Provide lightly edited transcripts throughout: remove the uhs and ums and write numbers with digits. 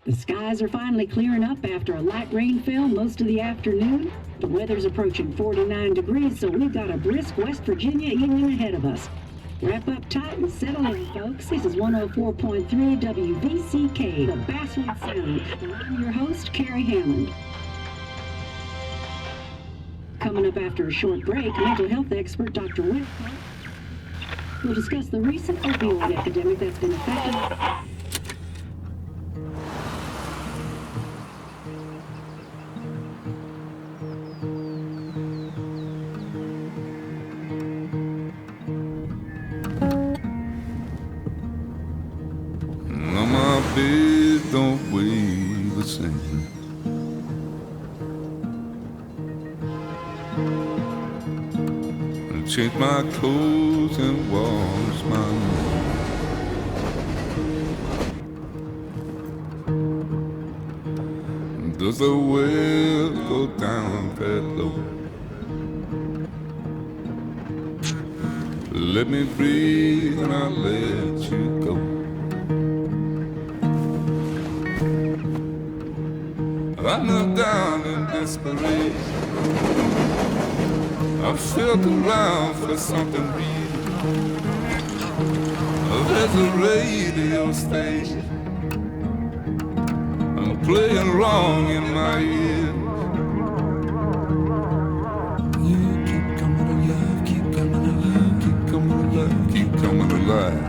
The skies are finally clearing up after a light rainfall most of the afternoon. The weather's approaching 49 degrees, so we've got a brisk West Virginia evening ahead of us. Wrap up tight and settle in, folks. This is 104.3 WVCK, the Basswood Sound. And I'm your host, Carrie Hammond. Coming up after a short break, mental health expert Dr. Whitaker will discuss the recent opioid epidemic that's been affecting bed don't weigh the same. I change my clothes and wash my nose. Does the well go down that low? Let me breathe and I'll let you go. I knelt down in desperation. I felt around for something real. There's a radio station. I'm playing wrong in my ear. You keep coming alive, keep coming alive, keep coming alive, keep coming alive.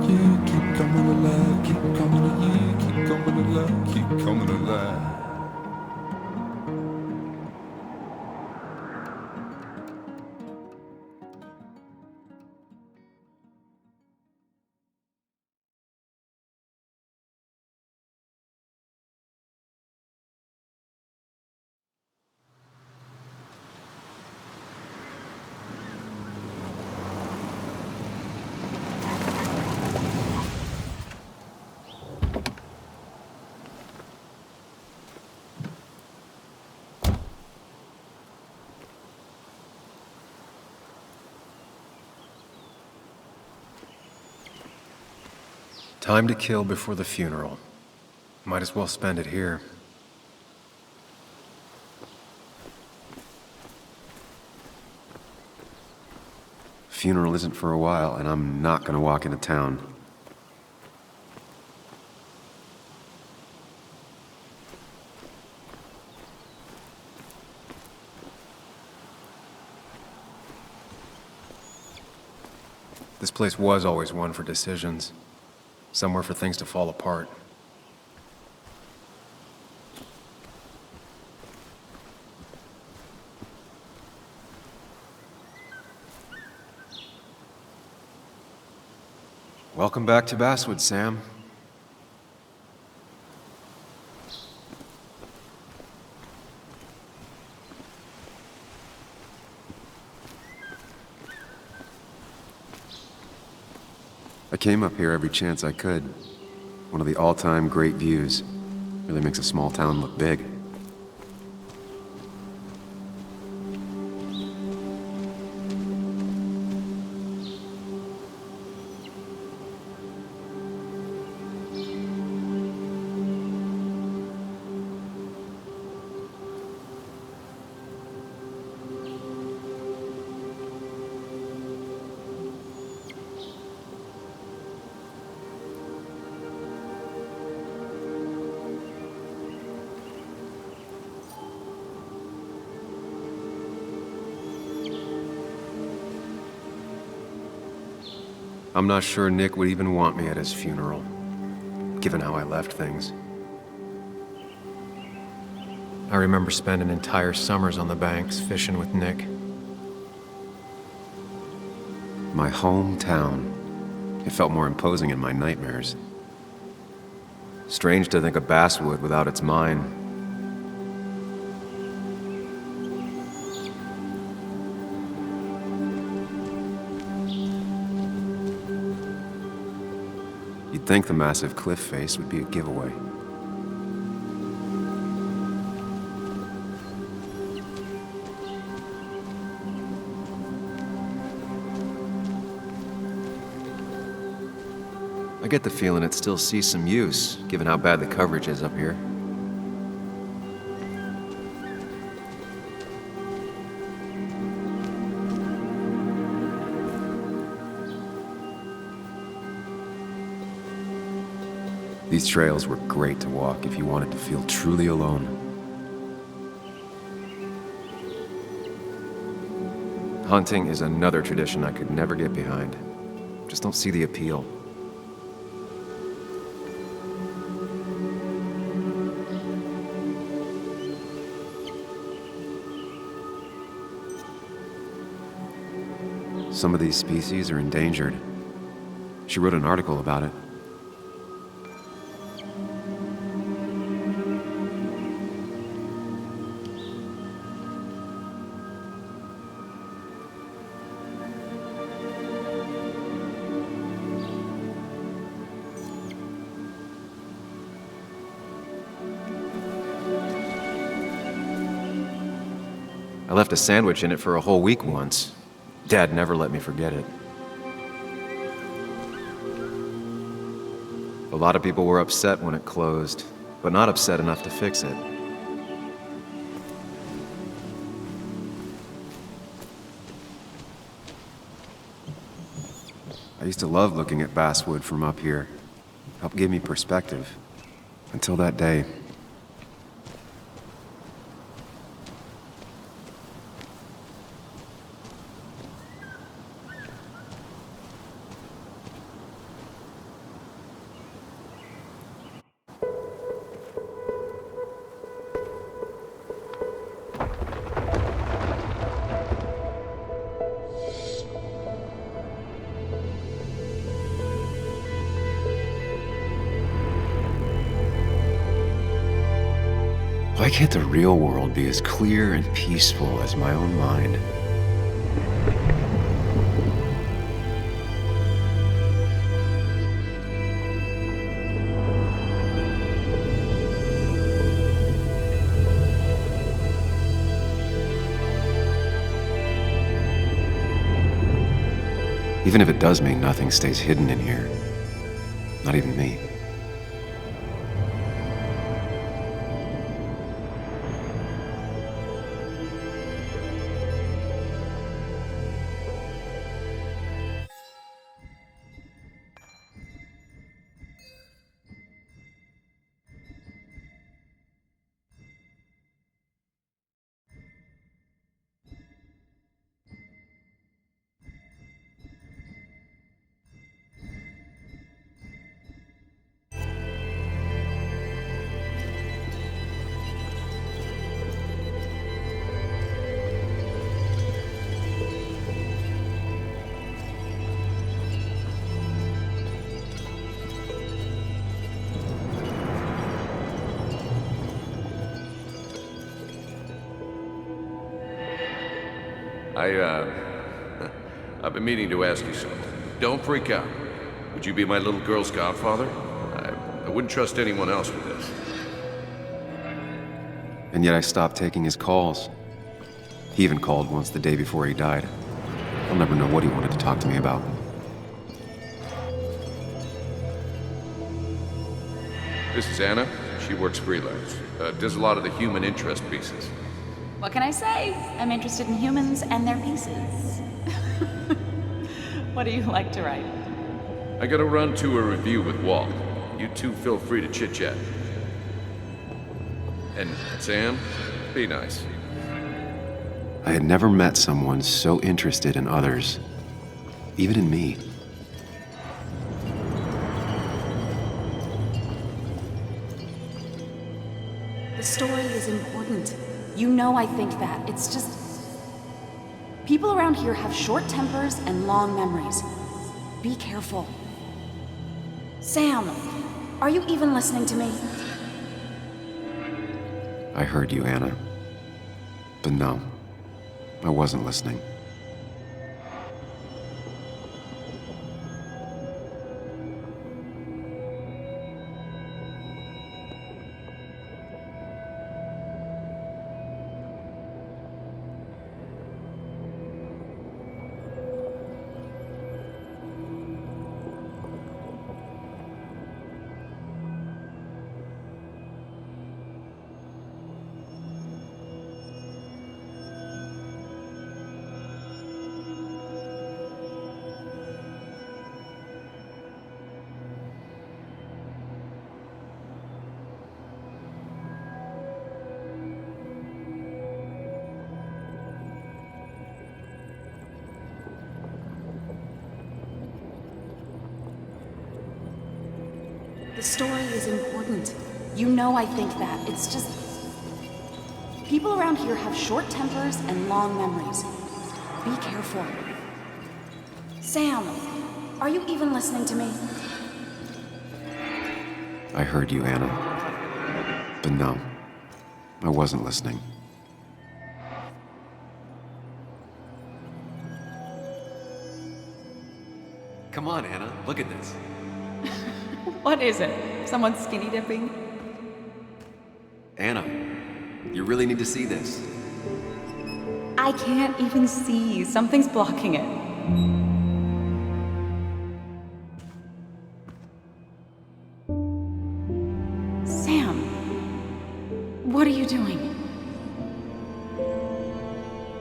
You keep coming alive, keep coming alive, keep coming alive, keep coming alive. Time to kill before the funeral. Might as well spend it here. Funeral isn't for a while, and I'm not gonna walk into town. This place was always one for decisions. Somewhere for things to fall apart. Welcome back to Basswood, Sam. I came up here every chance I could. One of the all-time great views. Really makes a small town look big. I'm not sure Nick would even want me at his funeral, given how I left things. I remember spending entire summers on the banks fishing with Nick. My hometown. It felt more imposing in my nightmares. Strange to think of Basswood without its mine. You'd think the massive cliff face would be a giveaway. I get the feeling it still sees some use, given how bad the coverage is up here. These trails were great to walk if you wanted to feel truly alone. Hunting is another tradition I could never get behind. Just don't see the appeal. Some of these species are endangered. She wrote an article about it. I left a sandwich in it for a whole week once. Dad never let me forget it. A lot of people were upset when it closed, but not upset enough to fix it. I used to love looking at basswood from up here. Helped give me perspective. Until that day. Why can't the real world be as clear and peaceful as my own mind? Even if it does mean nothing stays hidden in here. Not even me. I've been meaning to ask you something. Don't freak out. Would you be my little girl's godfather? I wouldn't trust anyone else with this. And yet I stopped taking his calls. He even called once the day before he died. I'll never know what he wanted to talk to me about. This is Anna. She works freelance. Does a lot of the human interest pieces. What can I say? I'm interested in humans and their pieces. What do you like to write? I gotta run to a review with Walt. You two feel free to chit-chat. And Sam, be nice. I had never met someone so interested in others, even in me. The story is important. You know I think that. It's just... people around here have short tempers and long memories. Be careful. Sam, are you even listening to me? I heard you, Anna. But no, I wasn't listening. The story is important. You know I think that. It's just... people around here have short tempers and long memories. Be careful. Sam, are you even listening to me? I heard you, Anna. But no, I wasn't listening. Come on, Anna, look at this. What is it? Someone skinny dipping? Anna, you really need to see this. I can't even see. Something's blocking it. Sam, what are you doing?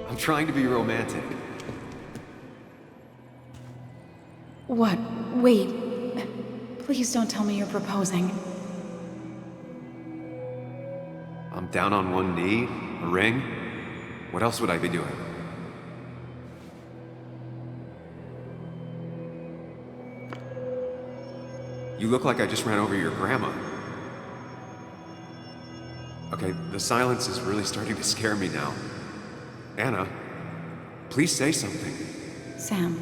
I'm trying to be romantic. What? Wait. Please don't tell me you're proposing. I'm down on one knee, a ring. What else would I be doing? You look like I just ran over your grandma. Okay, the silence is really starting to scare me now. Anna, please say something. Sam,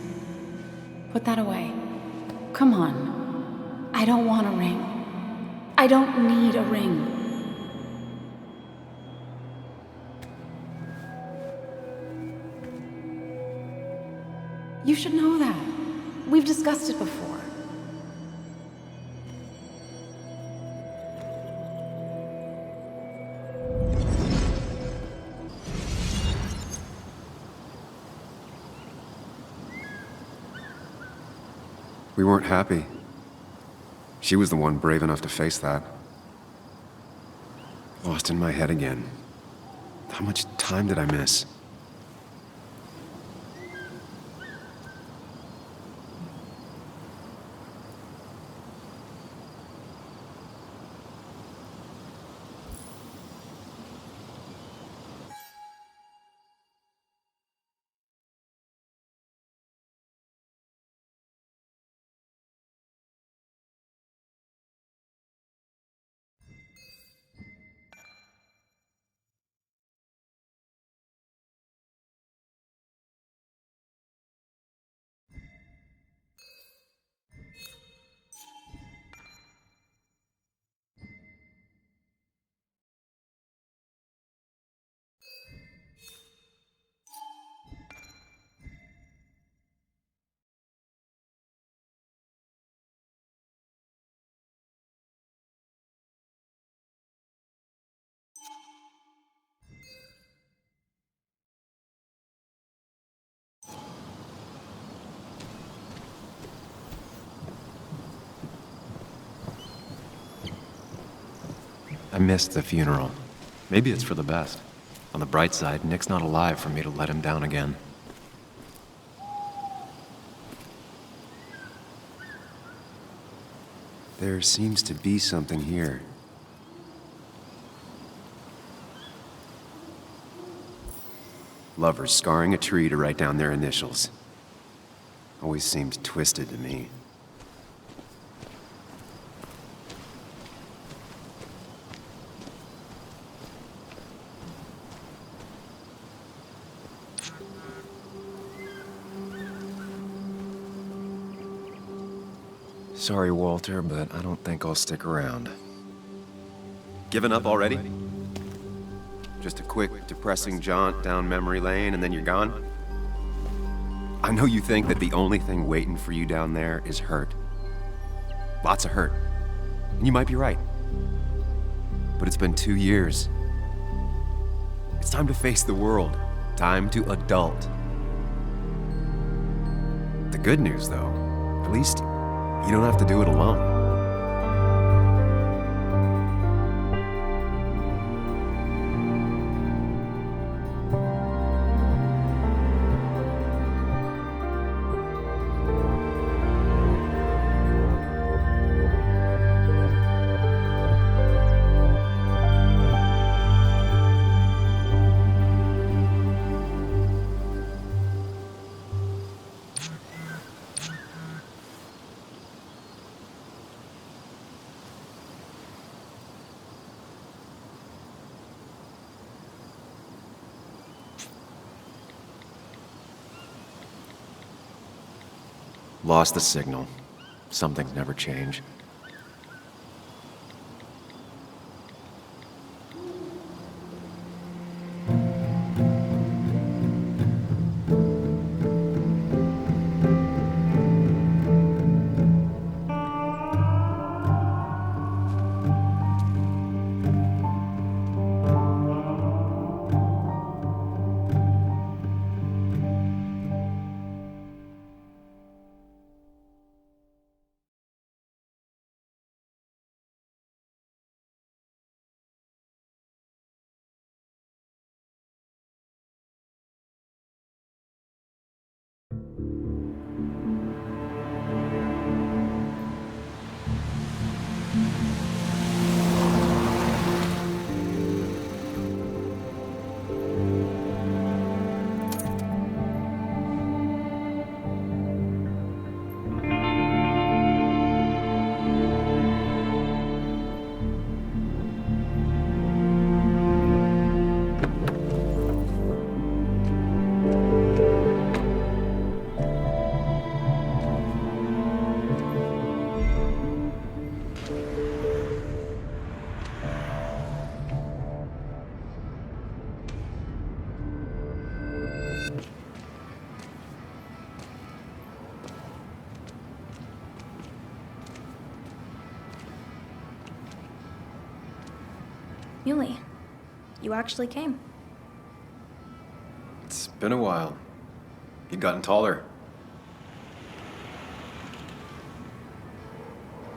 put that away. Come on. I don't want a ring. I don't need a ring. You should know that. We've discussed it before. We weren't happy. She was the one brave enough to face that. Lost in my head again. How much time did I miss? I missed the funeral. Maybe it's for the best. On the bright side, Nick's not alive for me to let him down again. There seems to be something here. Lovers scarring a tree to write down their initials. Always seemed twisted to me. Sorry, Walter, but I don't think I'll stick around. Given up already? Just a quick, depressing jaunt down memory lane and then you're gone? I know you think that the only thing waiting for you down there is hurt. Lots of hurt. And you might be right. But it's been 2 years. It's time to face the world. Time to adult. The good news, though, at least you don't have to do it alone. Lost the signal. Some things never change. Muley, you actually came. It's been a while. You've gotten taller.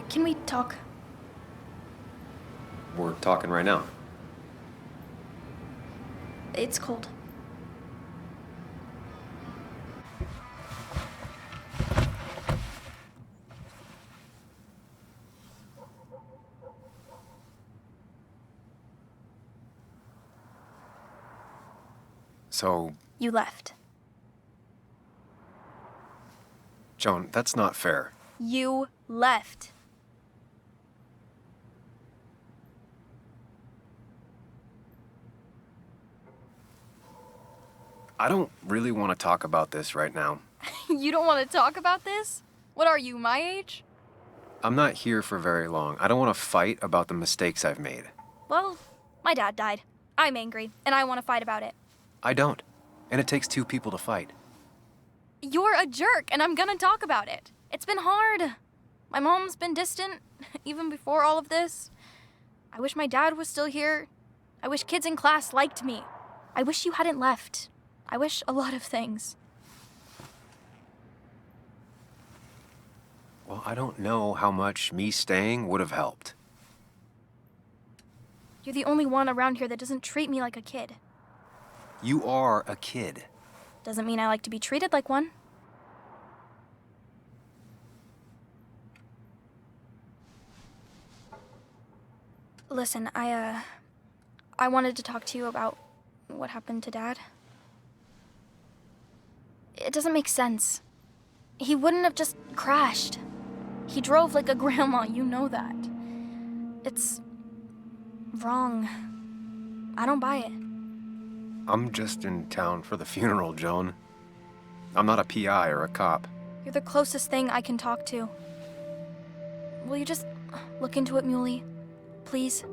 Can we talk? We're talking right now. It's cold. So, You left. Joan, that's not fair. You left. I don't really want to talk about this right now. You don't want to talk about this? What are you, my age? I'm not here for very long. I don't want to fight about the mistakes I've made. Well, my dad died. I'm angry, and I want to fight about it. I don't. And it takes two people to fight. You're a jerk, and I'm gonna talk about it. It's been hard. My mom's been distant, even before all of this. I wish my dad was still here. I wish kids in class liked me. I wish you hadn't left. I wish a lot of things. Well, I don't know how much me staying would have helped. You're the only one around here that doesn't treat me like a kid. You are a kid. Doesn't mean I like to be treated like one. Listen, I wanted to talk to you about what happened to Dad. It doesn't make sense. He wouldn't have just crashed. He drove like a grandma, you know that. It's wrong. I don't buy it. I'm just in town for the funeral, Joan. I'm not a PI or a cop. You're the closest thing I can talk to. Will you just look into it, Muley? Please?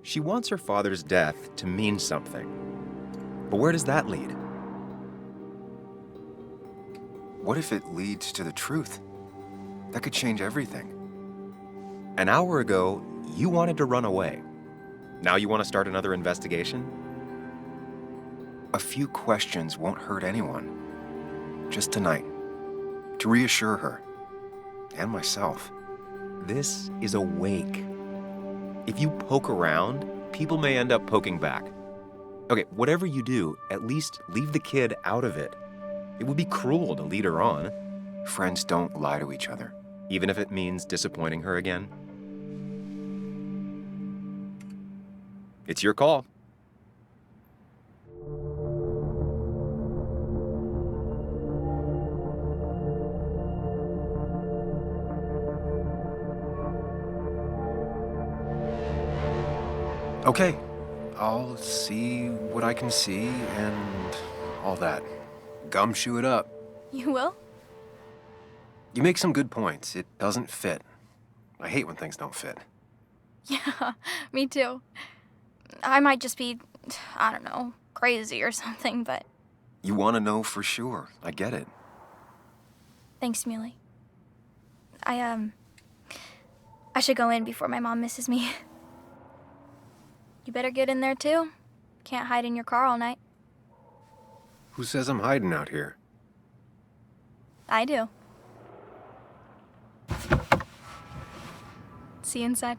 She wants her father's death to mean something. But where does that lead? What if it leads to the truth? That could change everything. An hour ago, you wanted to run away. Now you want to start another investigation? A few questions won't hurt anyone. Just tonight. To reassure her. And myself. This is a wake. If you poke around, people may end up poking back. Okay, whatever you do, at least leave the kid out of it. It would be cruel to lead her on. Friends don't lie to each other, even if it means disappointing her again. It's your call. Okay, I'll see what I can see and all that. Gumshoe it up. You will? You make some good points. It doesn't fit. I hate when things don't fit. Yeah, me too. I might just be, I don't know, crazy or something, but You want to know for sure. I get it. thanks, Muley. I should go in before my mom misses me. You better get in there too. Can't hide in your car all night. Who says I'm hiding out here? I do. See you inside.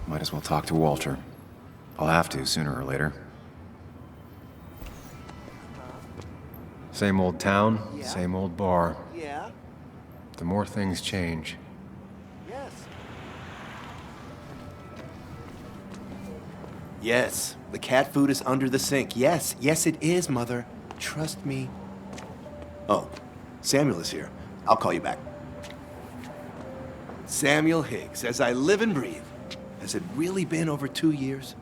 Might as well talk to Walter. I'll have to sooner or later. Same old town, same old bar. Yeah? The more things change. Yes. Yes, the cat food is under the sink. Yes, yes it is, Mother. Trust me. Oh, Samuel is here. I'll call you back. Samuel Higgs, as I live and breathe. Has it really been over 2 years?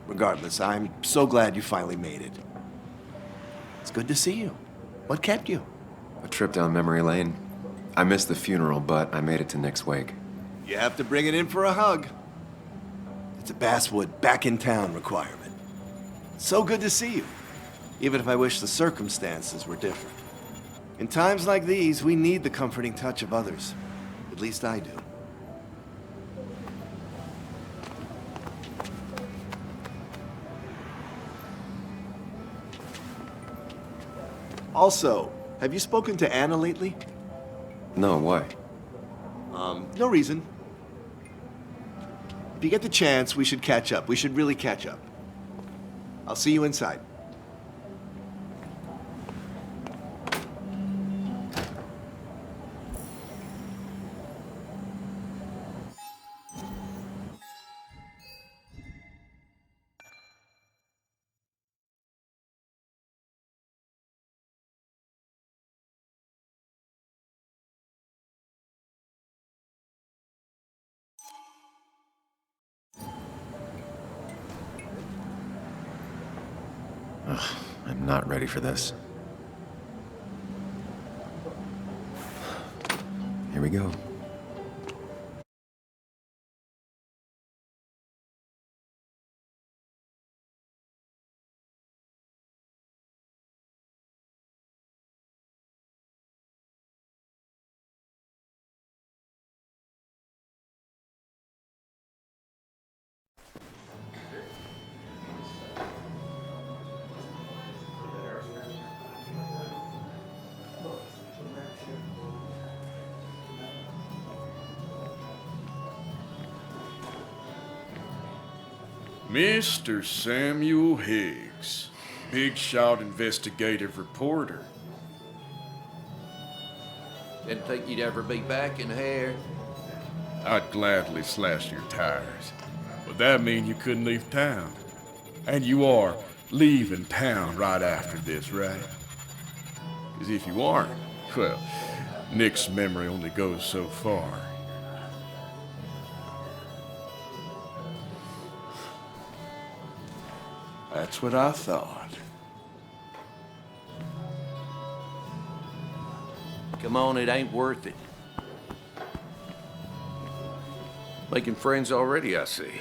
Regardless, I'm so glad you finally made it. It's good to see you. What kept you? A trip down memory lane. I missed the funeral, but I made it to Nick's wake. You have to bring it in for a hug. It's a Basswood back in town requirement. So good to see you, even if I wish the circumstances were different. In times like these, we need the comforting touch of others. At least I do. Also, have you spoken to Anna lately? No, why? No reason. If you get the chance, we should catch up. We should really catch up. I'll see you inside. Ugh, I'm not ready for this. Here we go. Mr. Samuel Higgs, big shot investigative reporter. Didn't think you'd ever be back in here. I'd gladly slash your tires, but that mean you couldn't leave town. And you are leaving town right after this, right? Because if you aren't, well, Nick's memory only goes so far. That's what I thought. Come on, it ain't worth it. Making friends already, I see.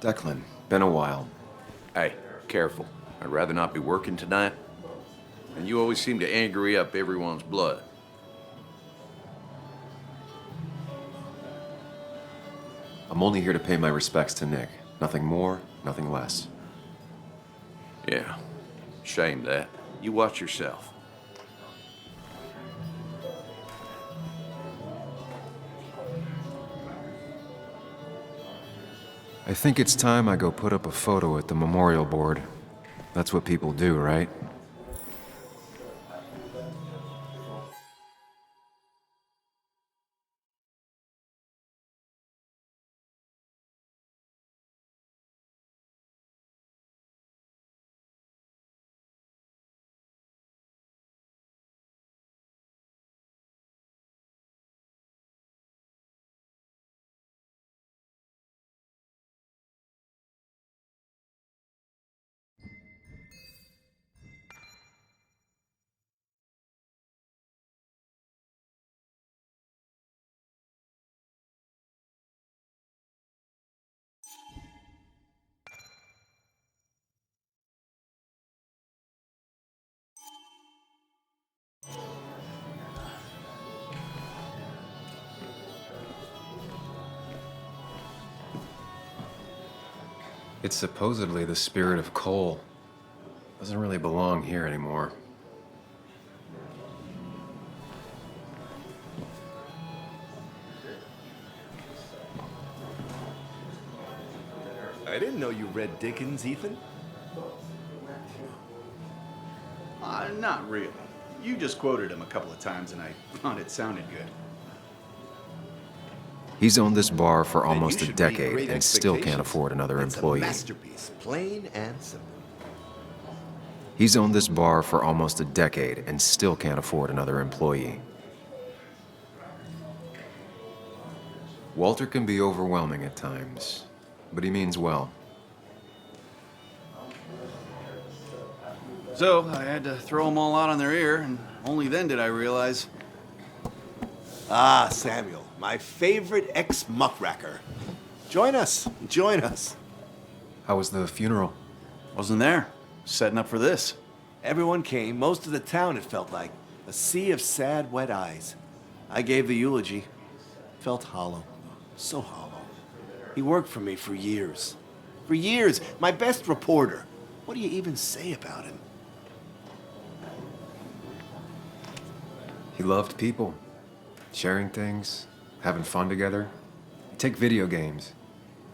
Declan, been a while. Hey, careful. I'd rather not be working tonight. And you always seem to angry up everyone's blood. I'm only here to pay my respects to Nick. Nothing more, nothing less. Yeah, shame that. You watch yourself. I think it's time I go put up a photo at the memorial board. That's what people do, right? It's supposedly the spirit of coal. Doesn't really belong here anymore. I didn't know you read Dickens, Ethan. Not really. You just quoted him a couple of times and I thought it sounded good. He's owned this bar for Then almost you a should read decade Great and still can't Expectations. afford another It's employee. a masterpiece, plain and simple. He's owned this bar for almost a decade and still can't afford another employee. Walter can be overwhelming at times, but he means well. So I had to throw them all out on their ear, and only then did I realize. Ah, Samuel, my favorite ex-muckracker. Join us, join us. How was the funeral? Wasn't there. Setting up for this. Everyone came, most of the town, it felt like. A sea of sad, wet eyes. I gave the eulogy. Felt hollow. So hollow. He worked for me for years. For years, my best reporter. What do you even say about him? He loved people, sharing things, having fun together. Take video games.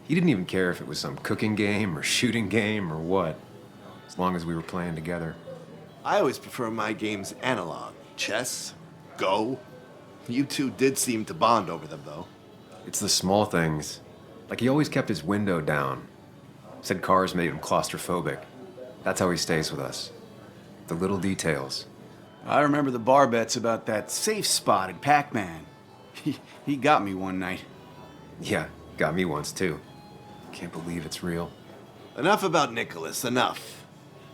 He didn't even care if it was some cooking game or shooting game or what, as long as we were playing together. I always prefer my games analog. Chess, Go. You two did seem to bond over them, though. It's the small things. Like he always kept his window down. Said cars made him claustrophobic. That's how he stays with us. The little details. I remember the bar bets about that safe spot at Pac-Man. He got me one night. Yeah, got me once too. Can't believe it's real. Enough about Nicholas, enough.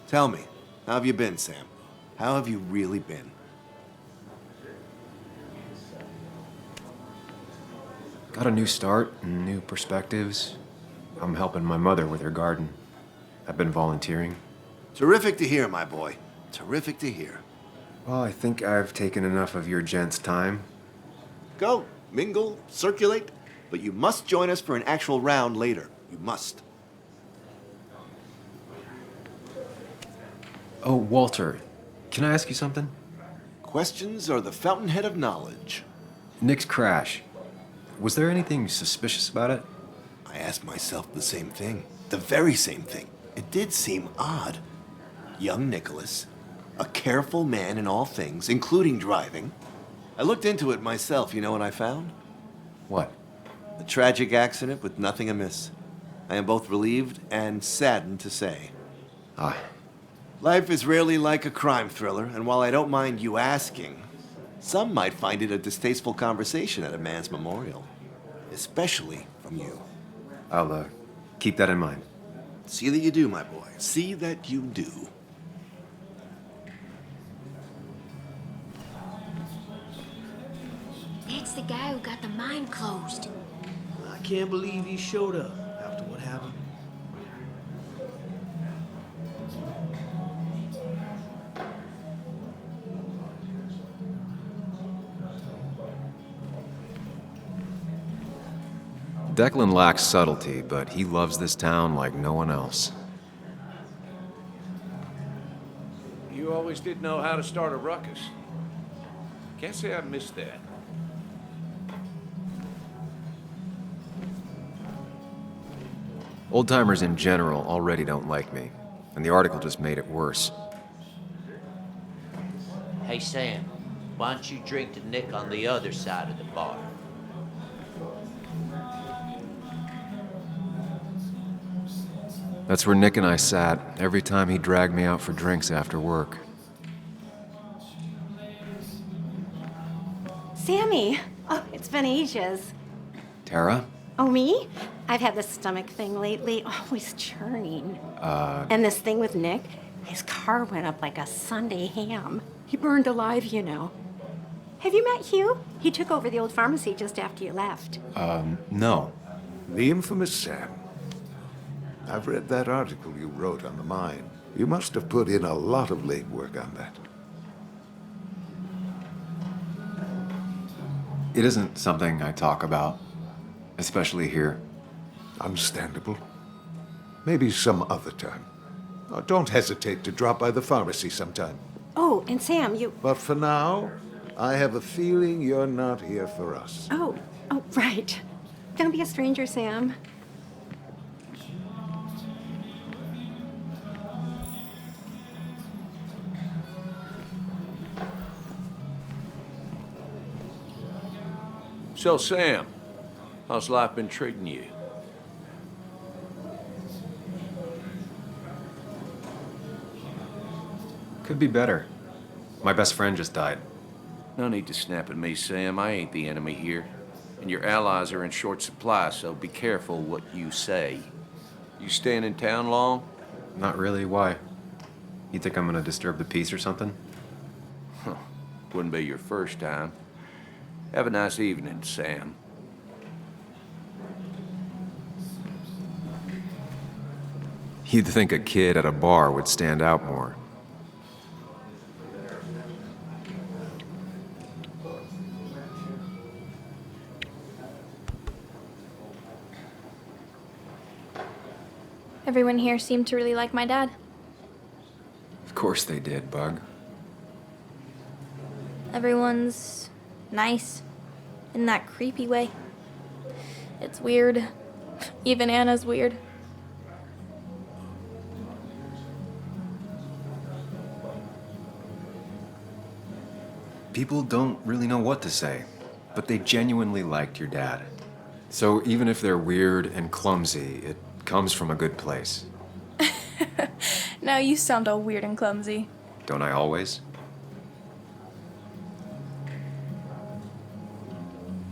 Tell me, how have you been, Sam? How have you really been? Got a new start and new perspectives. I'm helping my mother with her garden. I've been volunteering. Terrific to hear, my boy. Terrific to hear. Well, I think I've taken enough of your gents' time. Go, mingle, circulate, but you must join us for an actual round later. You must. Oh, Walter, can I ask you something? Questions are the fountainhead of knowledge. Nick's crash. Was there anything suspicious about it? I asked myself the same thing. The very same thing. It did seem odd. Young Nicholas, a careful man in all things, including driving. I looked into it myself. You know what I found? What? A tragic accident with nothing amiss. I am both relieved and saddened to say. Ah. Life is rarely like a crime thriller, and while I don't mind you asking, some might find it a distasteful conversation at a man's memorial. Especially from you. I'll, keep that in mind. See that you do, my boy. See that you do. That's the guy who got the mine closed. I can't believe he showed up after what happened. Declan lacks subtlety, but he loves this town like no one else. You always did know how to start a ruckus. Can't say I missed that. Old-timers in general already don't like me, and the article just made it worse. Hey, Sam, why don't you drink to Nick on the other side of the bar? That's where Nick and I sat every time he dragged me out for drinks after work. Sammy! Oh, it's been ages. Tara? Oh, me? I've had this stomach thing lately, always churning. And this thing with Nick, his car went up like a Sunday ham. He burned alive, you know. Have you met Hugh? He took over the old pharmacy just after you left. No. The infamous Sam. I've read that article you wrote on the mine. You must have put in a lot of legwork on that. It isn't something I talk about, especially here. Understandable. Maybe some other time. Oh, don't hesitate to drop by the pharmacy sometime. Oh, and Sam, you... But for now, I have a feeling you're not here for us. Oh, right. Don't be a stranger, Sam. So, Sam, how's life been treating you? Could be better. My best friend just died. No need to snap at me, Sam. I ain't the enemy here. And your allies are in short supply, so be careful what you say. You staying in town long? Not really. Why? You think I'm gonna disturb the peace or something? Huh. Wouldn't be your first time. Have a nice evening, Sam. You'd think a kid at a bar would stand out more. Everyone here seemed to really like my dad. Of course they did, Bug. Everyone's nice in that creepy way. It's weird. Even Anna's weird. People don't really know what to say, but they genuinely liked your dad. So even if they're weird and clumsy, it comes from a good place. Now you sound all weird and clumsy. Don't I always?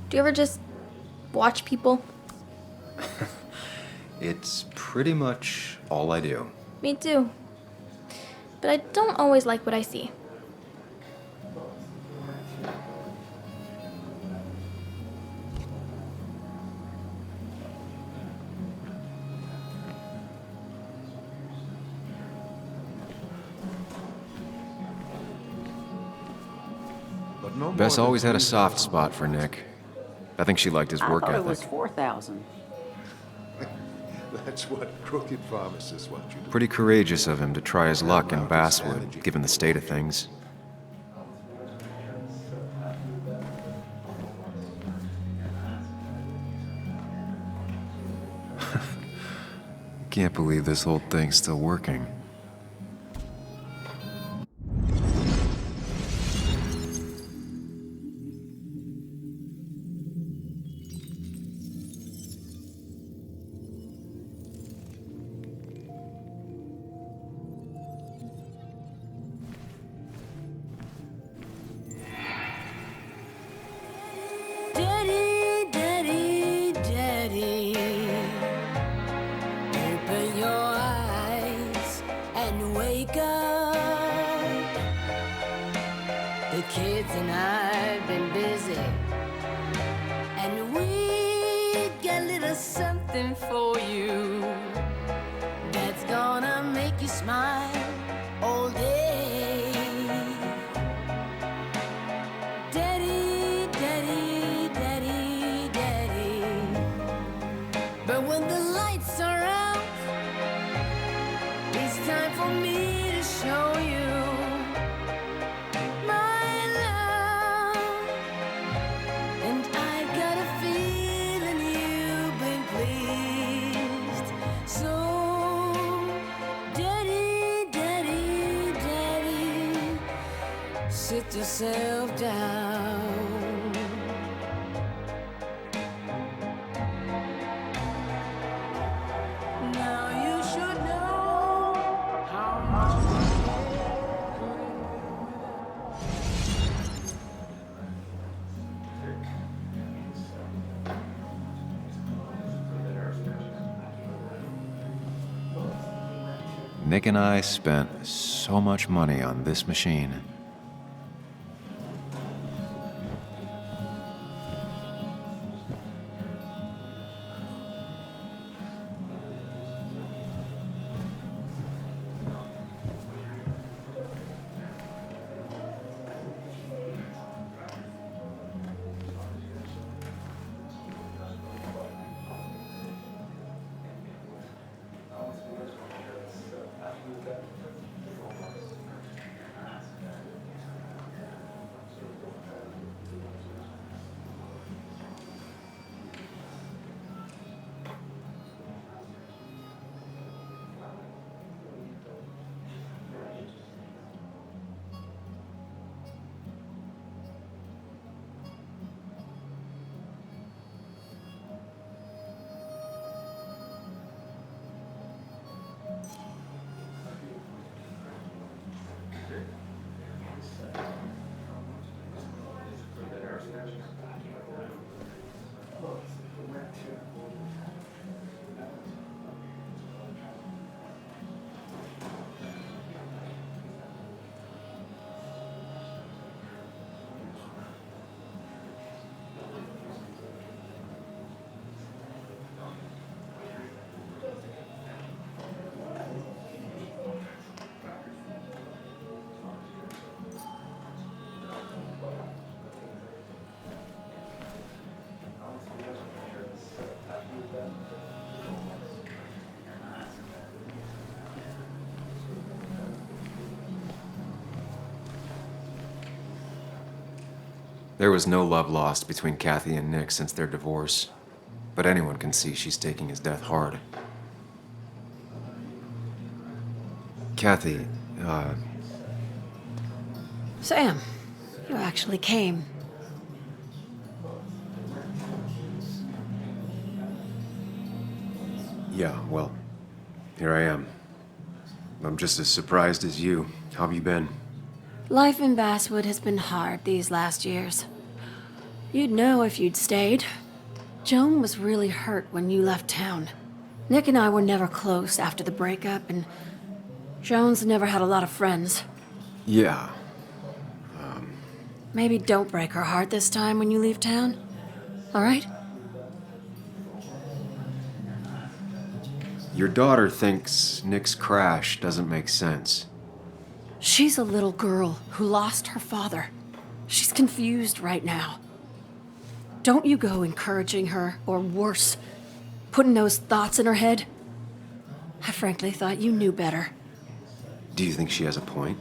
Do you ever just watch people? It's pretty much all I do. Me too. but I don't always like what I see. Bess always had a soft spot for Nick. I think she liked his work I thought ethic. it was 4,000. That's what crooked pharmacists want you to do. Pretty courageous of him to try his luck in Basswood, given the state of things. Can't believe this whole thing's still working. Daddy, daddy, daddy, open your eyes and wake up. The kids and I've been busy, and we got a little something for you that's gonna make you smile all day. Daddy, daddy, daddy, daddy. But when the lights are out, it's time for me to show you my love. And I've got a feeling you've been pleased. So, daddy, daddy, daddy, sit yourself down. Now you should know how much Nick and I spent so much money on this machine. There was no love lost between Kathy and Nick since their divorce, but anyone can see she's taking his death hard. Kathy, Sam, you actually came. yeah, well, here I am. I'm just as surprised as you. How have you been? Life in Basswood has been hard these last years. You'd know if you'd stayed. Joan was really hurt when you left town. Nick and I were never close after the breakup, and Joan's never had a lot of friends. Yeah. Maybe don't break her heart this time when you leave town. All right? Your daughter thinks Nick's crash doesn't make sense. She's a little girl who lost her father. She's confused right now. Don't you go encouraging her, or worse, putting those thoughts in her head. I frankly thought you knew better. Do you think she has a point?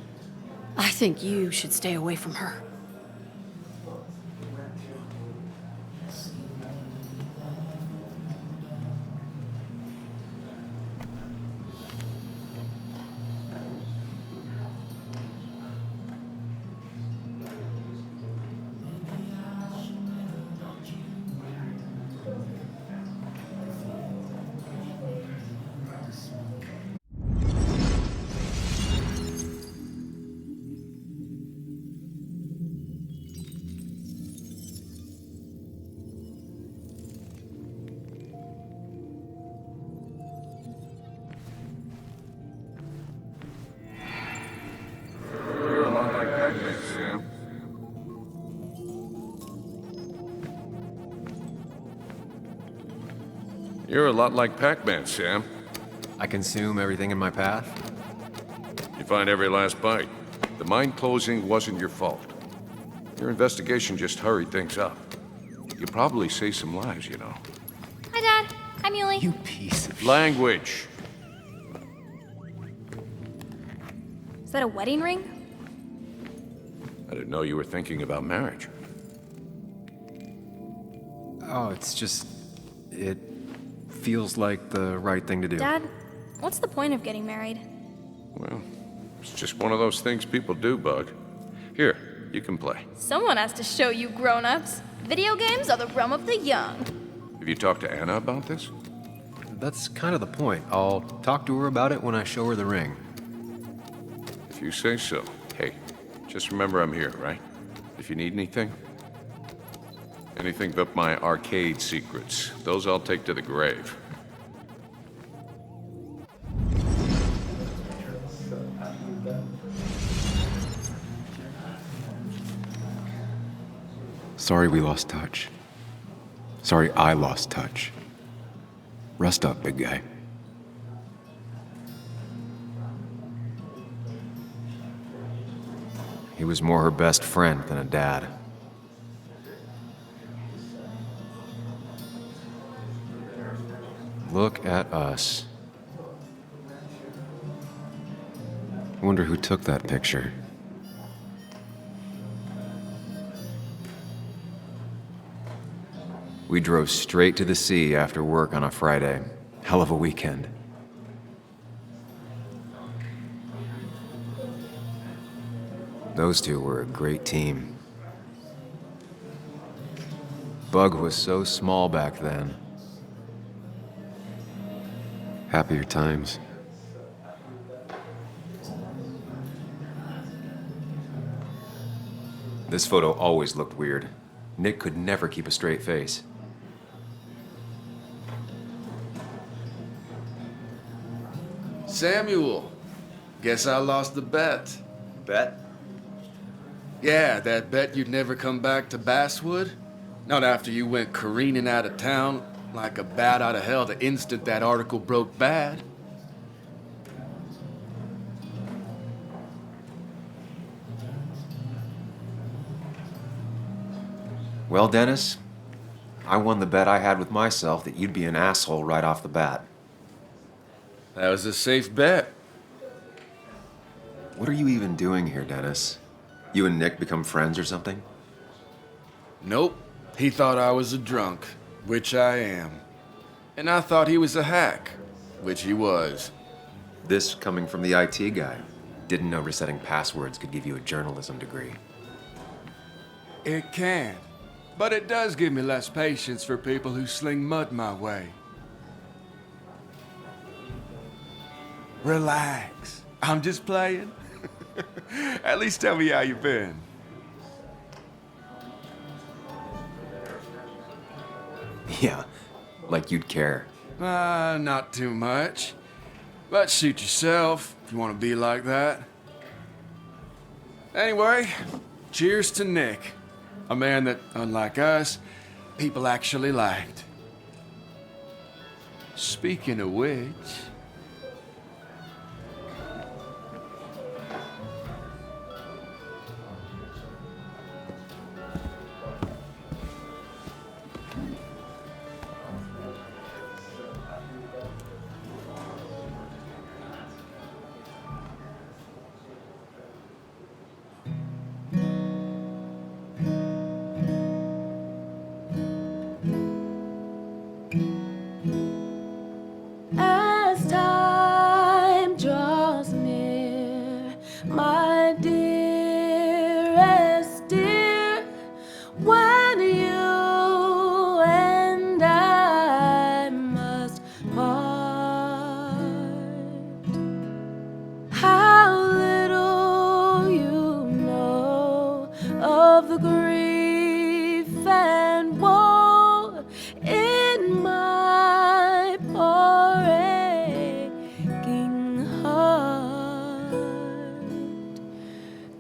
I think you should stay away from her. You're a lot like Pac-Man, Sam. I consume everything in my path? You find every last bite. The mine closing wasn't your fault. Your investigation just hurried things up. You probably saved some lives, you know. Hi, Dad. Hi, Muley. You piece of Language. Is that a wedding ring? I didn't know you were thinking about marriage. Oh, it's just... it feels like the right thing to do. Dad, what's the point of getting married? Well, it's just one of those things people do, Bug. Here, you can play. Someone has to show you grown-ups. Video games are the realm of the young. Have you talked to Anna about this? That's kind of the point. I'll talk to her about it when I show her the ring. If you say so. Hey, just remember I'm here, right? If you need anything. Anything but my arcade secrets. Those I'll take to the grave. Sorry we lost touch. Sorry I lost touch. Rest up, big guy. He was more her best friend than a dad. Look at us. I wonder who took that picture. We drove straight to the sea after work on a Friday. Hell of a weekend. Those two were a great team. Bug was so small back then. Happier times. This photo always looked weird. Nick could never keep a straight face. Samuel, guess I lost the bet. Bet? Yeah, that bet you'd never come back to Basswood. Not after you went careening out of town like a bat out of hell the instant that article broke bad. Well, Dennis, I won the bet I had with myself that you'd be an asshole right off the bat. That was a safe bet. What are you even doing here, Dennis? You and Nick become friends or something? Nope. He thought I was a drunk, which I am. And I thought he was a hack, which he was. This coming from the IT guy. Didn't know resetting passwords could give you a journalism degree. It can. But it does give me less patience for people who sling mud my way. Relax. I'm just playing. At least tell me how you been. Yeah, like you'd care. Not too much. But suit yourself. you want to be like that. Anyway, cheers to Nick. A man that, unlike us, people actually liked. Speaking of which... As time draws near, my dearest dear, when you and I must part, how little you know of the grief and woe in my poor aching heart.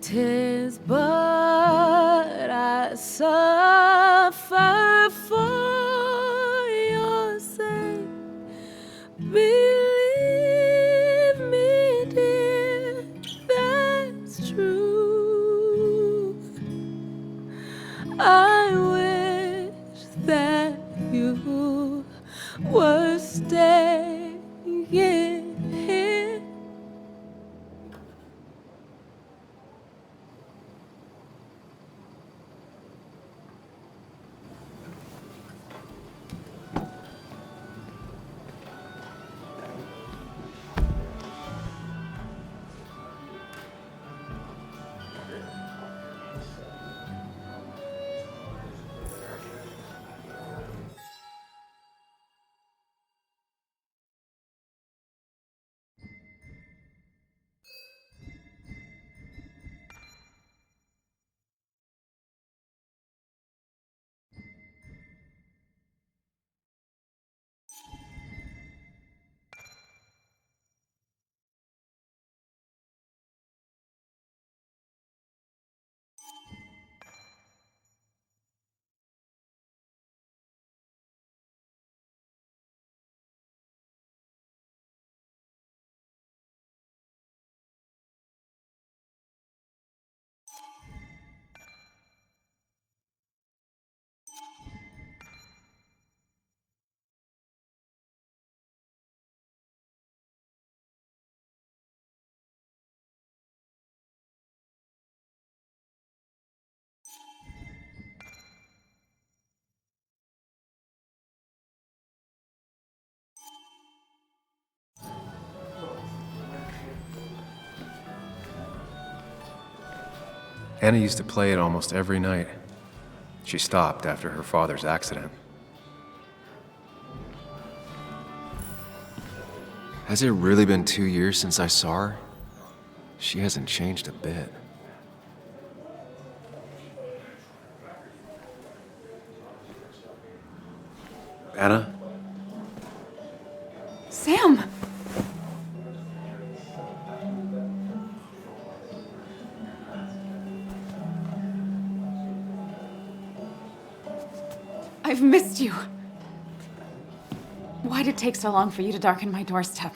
'Tis but I suffer for your sake. Believe me, dear, that's true. I wish that you were staying here. Anna used to play it almost every night. She stopped after her father's accident. Has it really been 2 years since I saw her? She hasn't changed a bit. Anna? Sam! I've missed you. Why'd it take so long for you to darken my doorstep?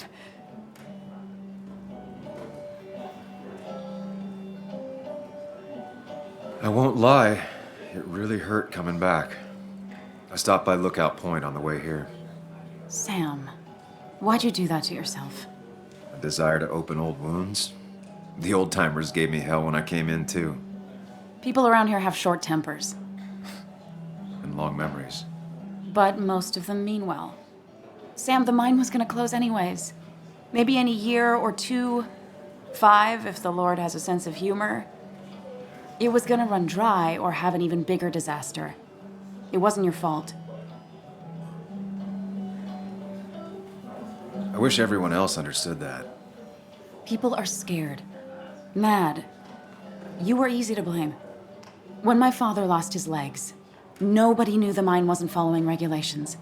I won't lie, it really hurt coming back. I stopped by Lookout Point on the way here. Sam, why'd you do that to yourself? A desire to open old wounds? The old-timers gave me hell when I came in, too. People around here have short tempers, And long memories. but most of them mean well. Sam, the mine was gonna close anyways. Maybe in a year or 2, 5, if the Lord has a sense of humor. It was gonna run dry or have an even bigger disaster. It wasn't your fault. I wish everyone else understood that. People are scared. Mad. You were easy to blame. When my father lost his legs, nobody knew the mine wasn't following regulations.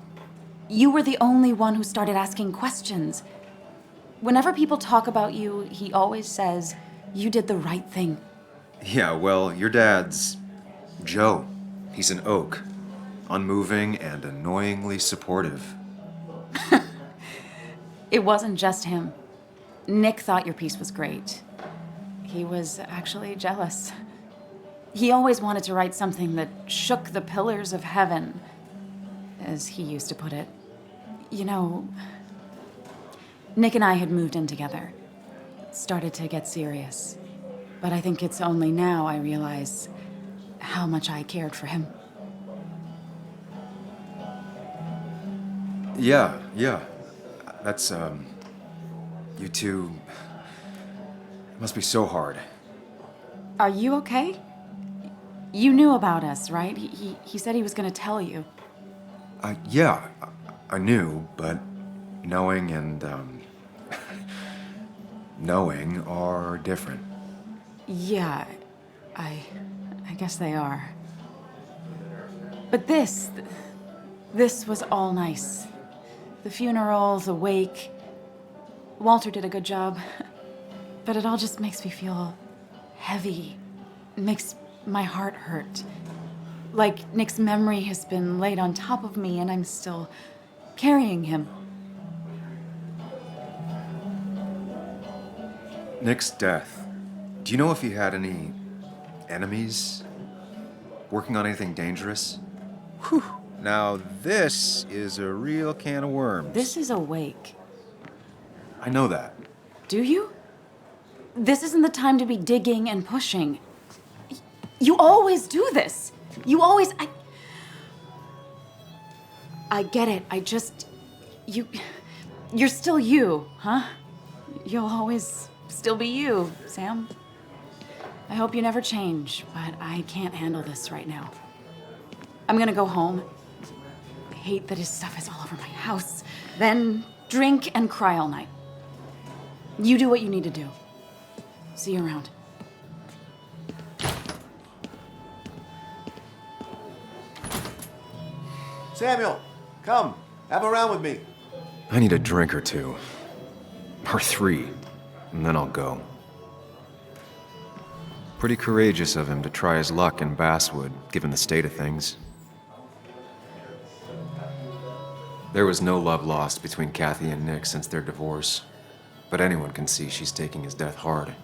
You were the only one who started asking questions. Whenever people talk about you, he always says, you did the right thing. Yeah, well, your dad's Joe. He's an oak. Unmoving and annoyingly supportive. It wasn't just him. Nick thought your piece was great. He was actually jealous. He always wanted to write something that shook the pillars of heaven, as he used to put it. You know, Nick and I had moved in together. It started to get serious. But I think it's only now I realize how much I cared for him. Yeah. That's, you two... It must be so hard. Are you okay? You knew about us, right? He said he was gonna tell you. Yeah, I knew, but knowing and, knowing are different. Yeah, I guess they are. But this was all nice. The funeral, the wake. Walter did a good job. But it all just makes me feel heavy. It makes my heart hurt. Like Nick's memory has been laid on top of me and I'm still carrying him. Nick's death. Do you know if he had any enemies? Working on anything dangerous? Whew. Now this is a real can of worms. This is a wake. I know that. Do you? This isn't the time to be digging and pushing. You always do this. You always... I get it. You're still you, huh? You'll always still be you, Sam. I hope you never change, but I can't handle this right now. I'm gonna go home. I hate that his stuff is all over my house. Then drink and cry all night. You do what you need to do. See you around. Samuel, come. Have a round with me. I need a drink or two. Or 3. And then I'll go. Pretty courageous of him to try his luck in Basswood, given the state of things. There was no love lost between Kathy and Nick since their divorce. But anyone can see she's taking his death hard.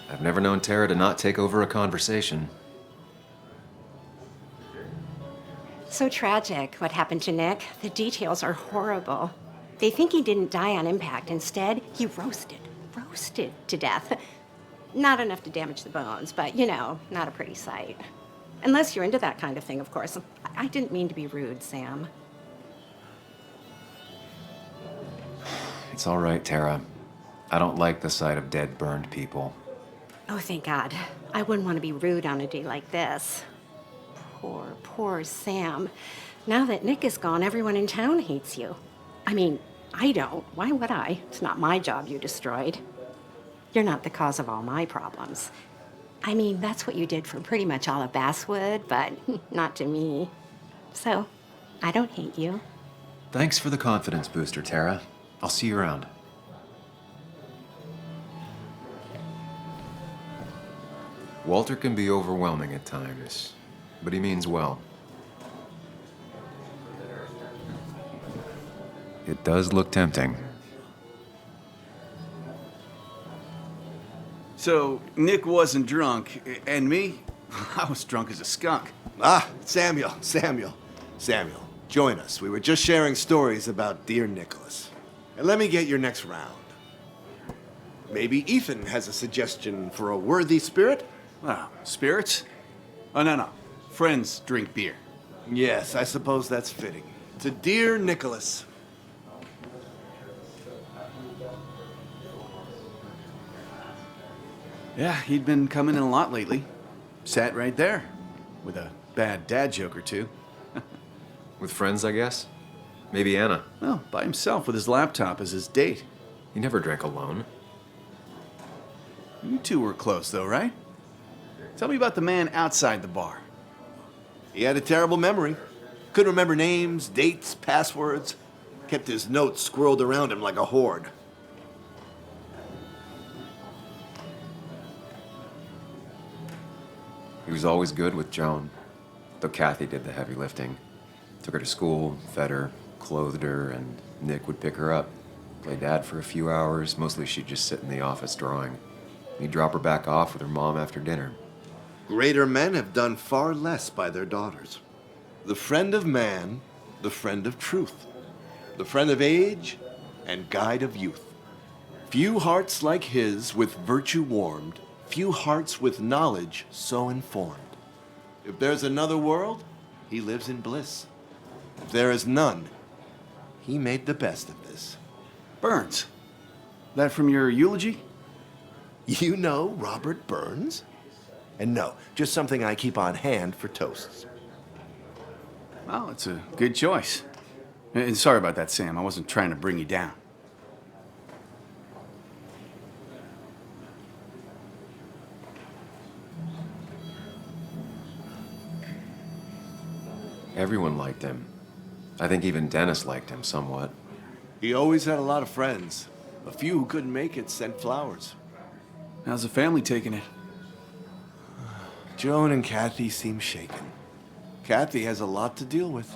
I've never known Tara to not take over a conversation. So tragic, what happened to Nick. The details are horrible. They think he didn't die on impact. Instead, he roasted to death. Not enough to damage the bones, but, you know, not a pretty sight. Unless you're into that kind of thing, of course. I didn't mean to be rude, Sam. It's all right, Tara. I don't like the sight of dead, burned people. Oh, thank God. I wouldn't want to be rude on a day like this. Poor Sam. Now that Nick is gone, everyone in town hates you. I mean, I don't. Why would I? It's not my job you destroyed. You're not the cause of all my problems. I mean, that's what you did for pretty much all of Basswood, but not to me. So, I don't hate you. Thanks for the confidence booster, Tara. I'll see you around. Walter can be overwhelming at times, but he means well. It does look tempting. So, Nick wasn't drunk, and me? I was drunk as a skunk. Ah, Samuel. Join us. We were just sharing stories about dear Nicholas. And let me get your next round. Maybe Ethan has a suggestion for a worthy spirit? Wow, spirits? Oh, no. Friends drink beer. Yes, I suppose that's fitting. To dear Nicholas. Yeah, he'd been coming in a lot lately. Sat right there, with a bad dad joke or two. With friends, I guess? Maybe Anna. Well, by himself with his laptop as his date. He never drank alone. You two were close, though, right? Tell me about the man outside the bar. He had a terrible memory. Couldn't remember names, dates, passwords. Kept his notes squirreled around him like a hoard. He was always good with Joan, though Kathy did the heavy lifting. Took her to school, fed her, clothed her, and Nick would pick her up. Play dad for a few hours. Mostly she'd just sit in the office drawing. He'd drop her back off with her mom after dinner. Greater men have done far less by their daughters. The friend of man, the friend of truth, the friend of age, and guide of youth. Few hearts like his with virtue warmed, few hearts with knowledge so informed. If there's another world, he lives in bliss. If there is none, he made the best of this. Burns. That from your eulogy? You know Robert Burns? And no, just something I keep on hand for toasts. Well, it's a good choice. And sorry about that, Sam. I wasn't trying to bring you down. Everyone liked him. I think even Dennis liked him somewhat. He always had a lot of friends. A few who couldn't make it sent flowers. How's the family taking it? Joan and Kathy seem shaken. Kathy has a lot to deal with,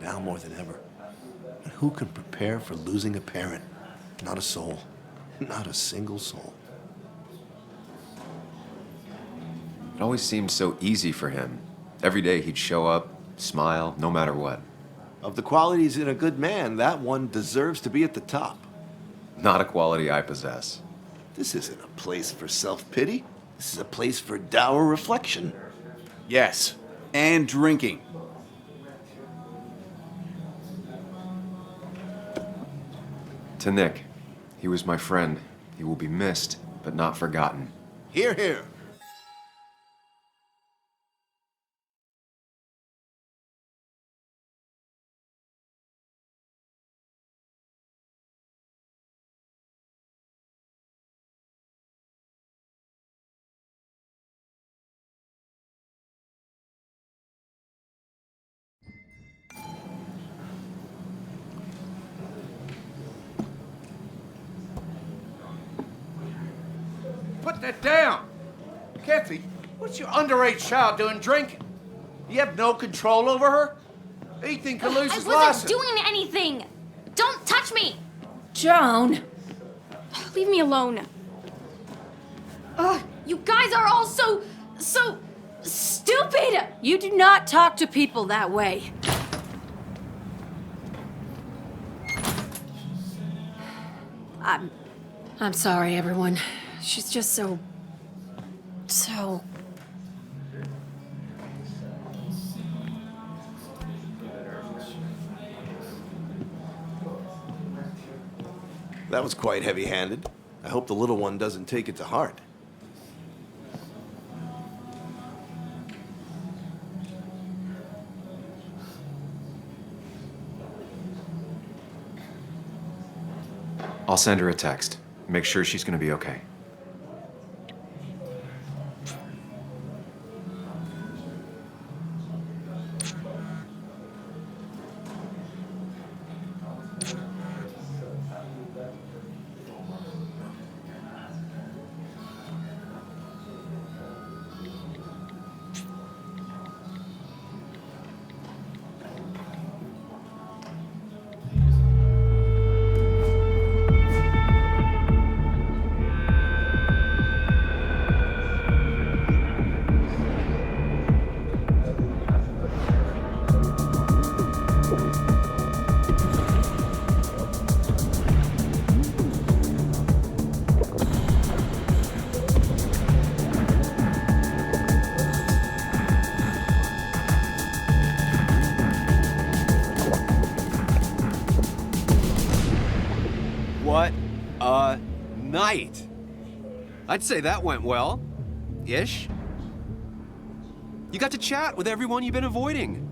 now more than ever. And who can prepare for losing a parent? Not a soul. Not a single soul. It always seemed so easy for him. Every day he'd show up, smile, no matter what. Of the qualities in a good man, that one deserves to be at the top. Not a quality I possess. This isn't a place for self-pity. This is a place for dour reflection. Yes, and drinking. To Nick, he was my friend. He will be missed, but not forgotten. Hear, hear. Put that down! Kathy, what's your underage child doing drinking? You have no control over her? Ethan could lose his I wasn't license. doing anything! Don't touch me! Joan! Leave me alone. Ugh, you guys are all so stupid! You do not talk to people that way. I'm sorry, everyone. She's just so... That was quite heavy-handed. I hope the little one doesn't take it to heart. I'll send her a text. Make sure she's gonna be okay. night. I'd say that went well. Ish. You got to chat with everyone you've been avoiding.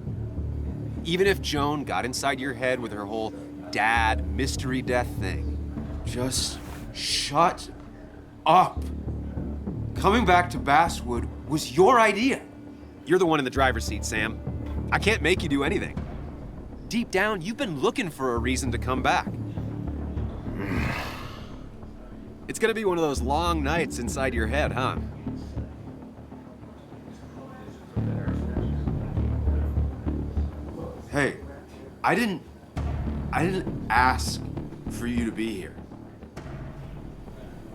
Even if Joan got inside your head with her whole dad mystery death thing. Just shut up. Coming back to Basswood was your idea. You're the one in the driver's seat, Sam. I can't make you do anything. Deep down, you've been looking for a reason to come back. It's gonna be one of those long nights inside your head, huh? Hey, I didn't ask for you to be here.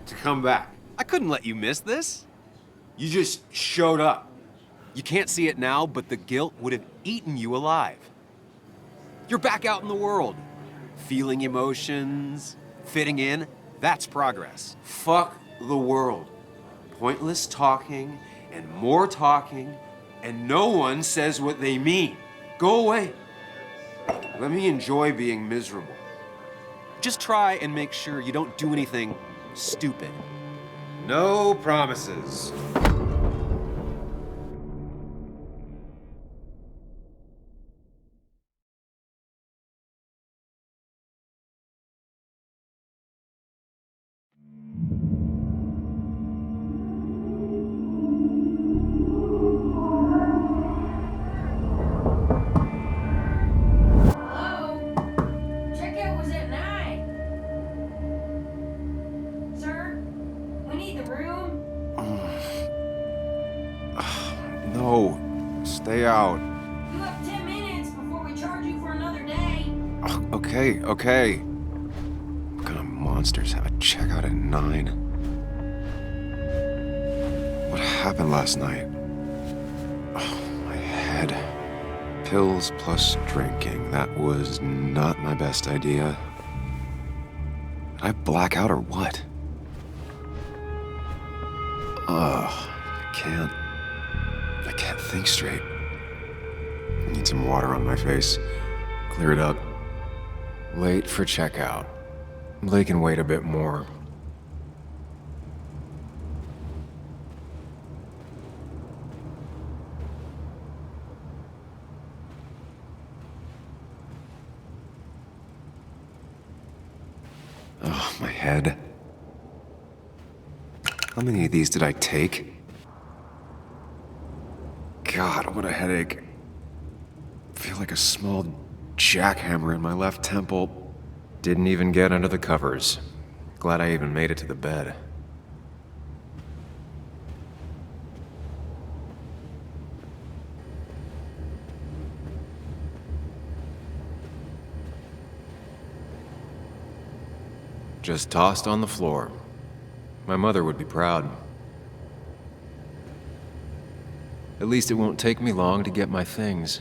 To come back. I couldn't let you miss this. You just showed up. You can't see it now, but the guilt would have eaten you alive. You're back out in the world. Feeling emotions, fitting in, that's progress. Fuck the world. Pointless talking and more talking, and no one says what they mean. Go away. Let me enjoy being miserable. Just try and make sure you don't do anything stupid. No promises. No, stay out. You have 10 minutes before we charge you for another day. Okay. What kind of monsters have a checkout at 9? What happened last night? Oh, my head. Pills plus drinking. That was not my best idea. Did I black out or what? Ugh, I can't think straight. I need some water on my face. Clear it up. Late for checkout. They can wait a bit more. Oh, my head. How many of these did I take? God, what a headache. I feel like a small jackhammer in my left temple. Didn't even get under the covers. Glad I even made it to the bed. Just tossed on the floor. My mother would be proud. At least it won't take me long to get my things.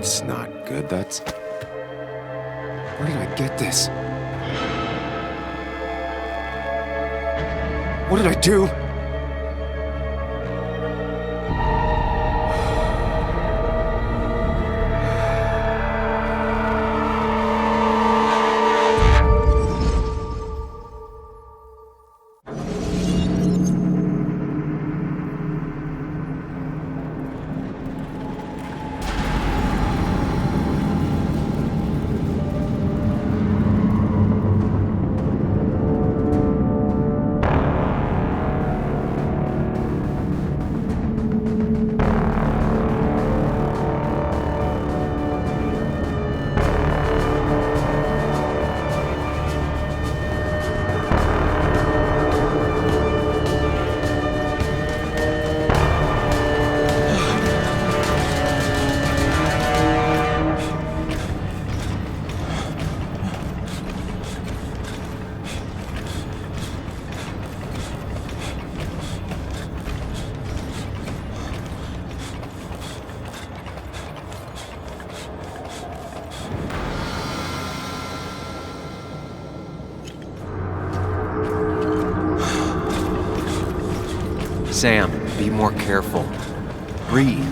That's not good. That's... Where did I get this? What did I do? Sam, be more careful. Breathe.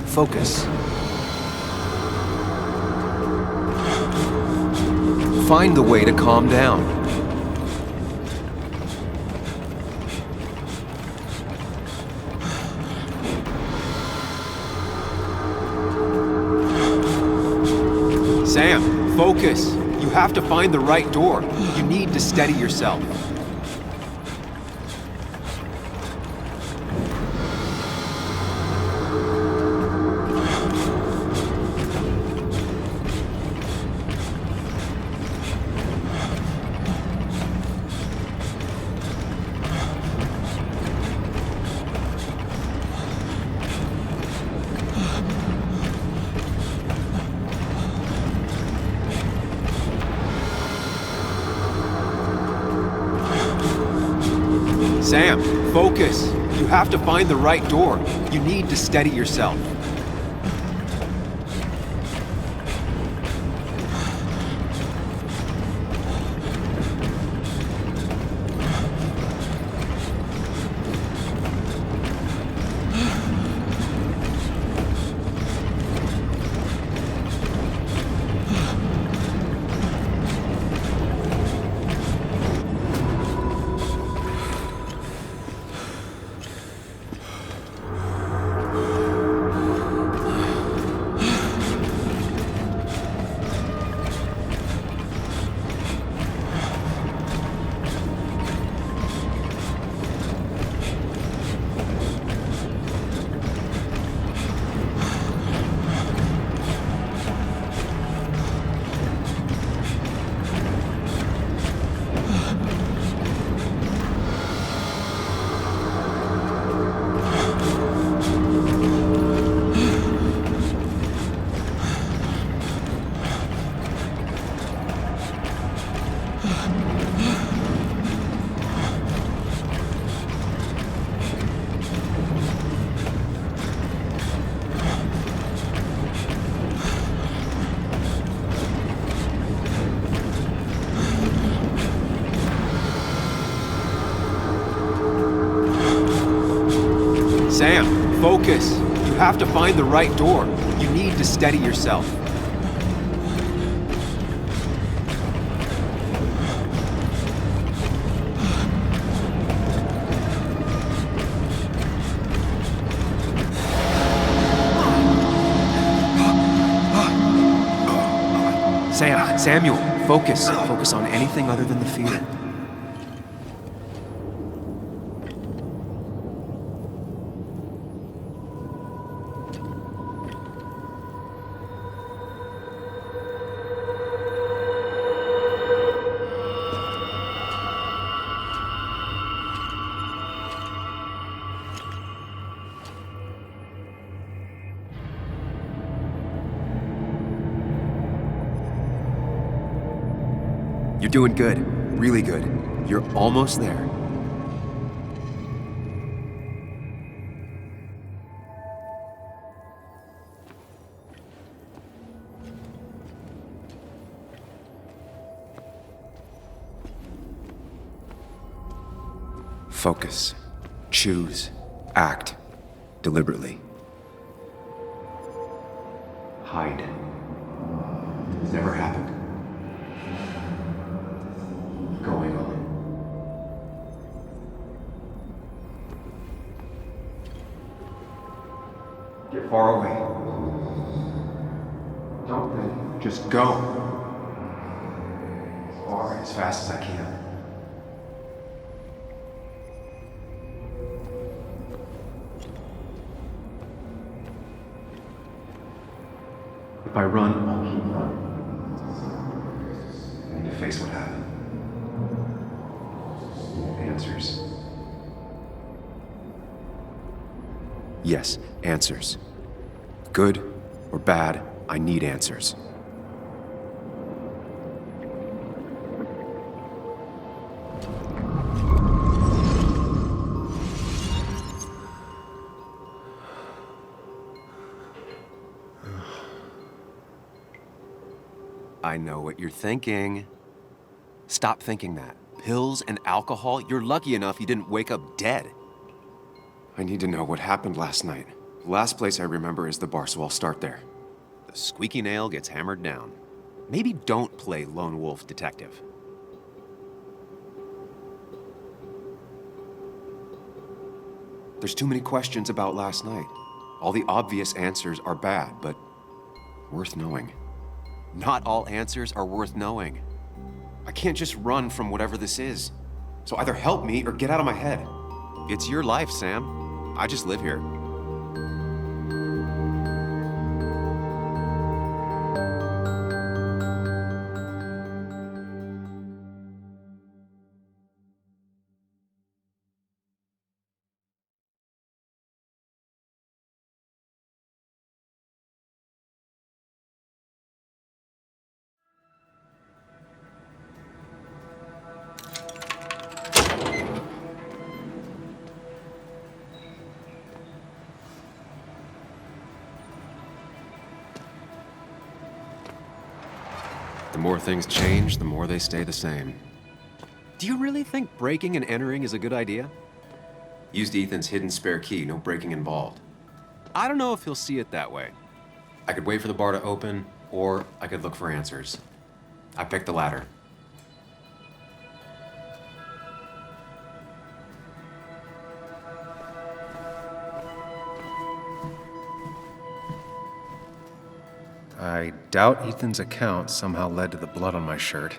Focus. Find the way to calm down. Sam, focus. You have to find the right door. You need to steady yourself. Sam, focus. You have to find the right door. You need to steady yourself. Sam, focus. You have to find the right door. You need to steady yourself. Samuel, focus. Focus on anything other than the fear. You're doing good. Really good. You're almost there. Focus. Choose. Act. Deliberately. Hide. It's never happened. Going on. Get far away. Don't think. Just go. As far, as fast as I can. If I run, I'll keep running. I need to face what happened. Answers. Yes, answers. Good or bad, I need answers. I know what you're thinking. Stop thinking that. Pills and alcohol, you're lucky enough you didn't wake up dead. I need to know what happened last night. The last place I remember is the bar, so I'll start there. The squeaky nail gets hammered down. Maybe don't play lone wolf detective. There's too many questions about last night. All the obvious answers are bad, but worth knowing. Not all answers are worth knowing. I can't just run from whatever this is. So either help me or get out of my head. It's your life, Sam. I just live here. The more things change, the more they stay the same. Do you really think breaking and entering is a good idea? Used Ethan's hidden spare key, no breaking involved. I don't know if he'll see it that way. I could wait for the bar to open, or I could look for answers. I picked the latter. I doubt Ethan's account somehow led to the blood on my shirt.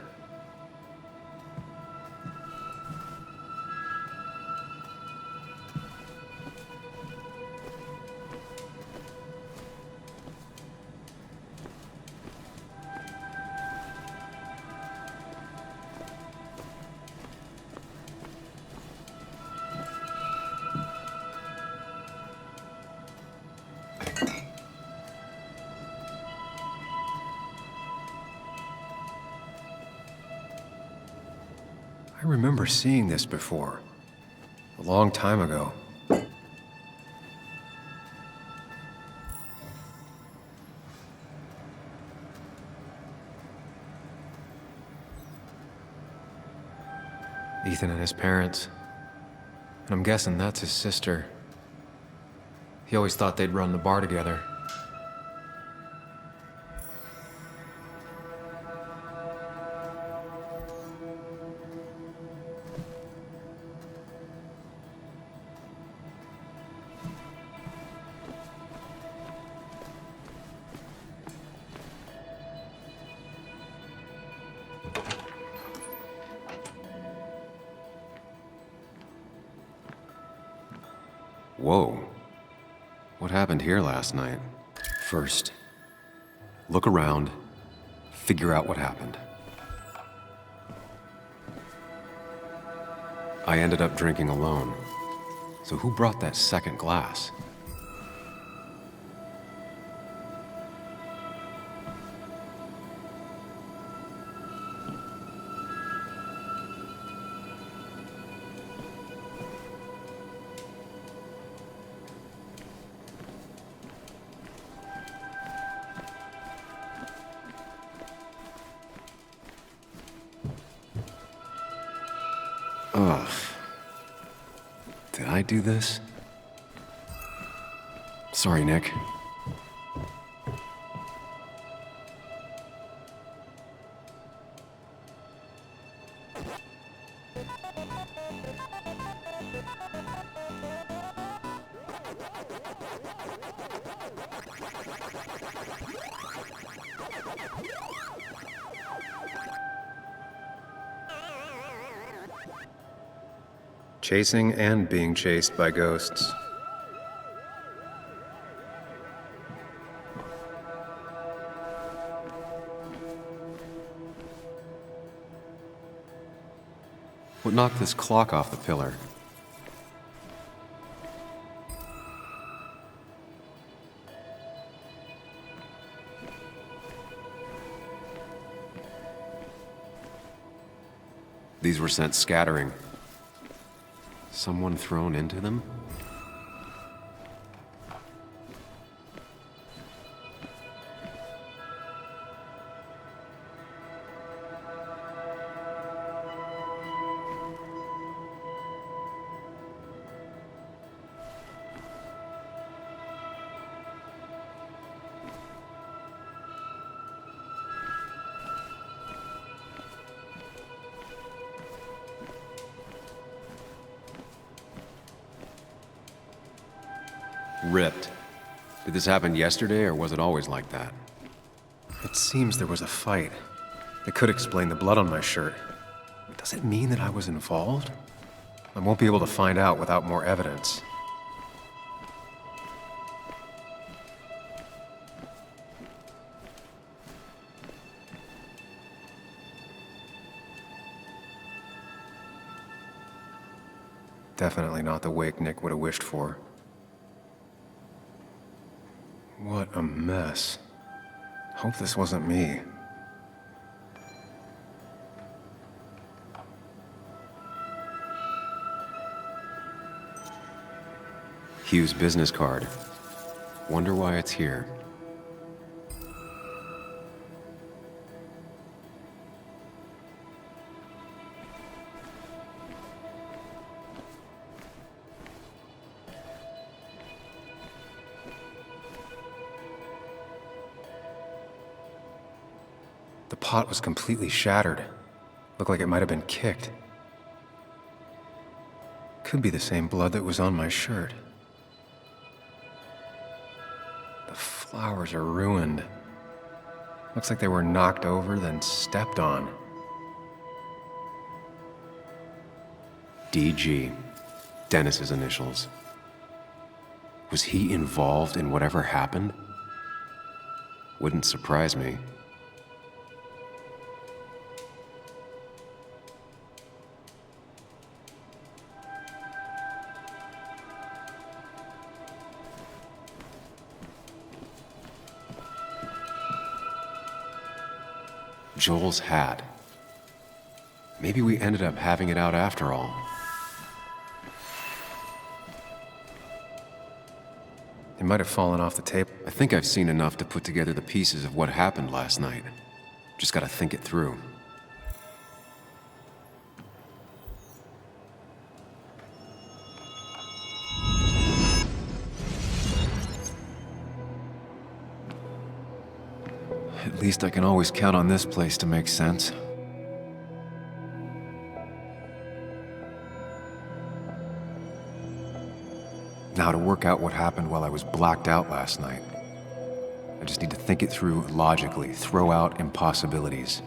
I remember seeing this before, a long time ago. Ethan and his parents. And I'm guessing that's his sister. He always thought they'd run the bar together. Whoa. What happened here last night? First, look around, figure out what happened. I ended up drinking alone. So who brought that second glass? Ugh. Did I do this? Sorry, Nick. Chasing and being chased by ghosts. What knocked this clock off the pillar? These were sent scattering. Someone thrown into them? Ripped. Did this happen yesterday, or was it always like that? It seems there was a fight. That could explain the blood on my shirt. Does it mean that I was involved? I won't be able to find out without more evidence. Definitely not the wake Nick would have wished for. What a mess. Hope this wasn't me. Hugh's business card. Wonder why it's here. The pot was completely shattered. Looked like it might have been kicked. Could be the same blood that was on my shirt. The flowers are ruined. Looks like they were knocked over, then stepped on. DG. Dennis's initials. Was he involved in whatever happened? Wouldn't surprise me. Joel's hat. Maybe we ended up having it out after all. It might have fallen off the table. I think I've seen enough to put together the pieces of what happened last night. Just gotta think it through. At least I can always count on this place to make sense. Now to work out what happened while I was blacked out last night. I just need to think it through logically, throw out impossibilities.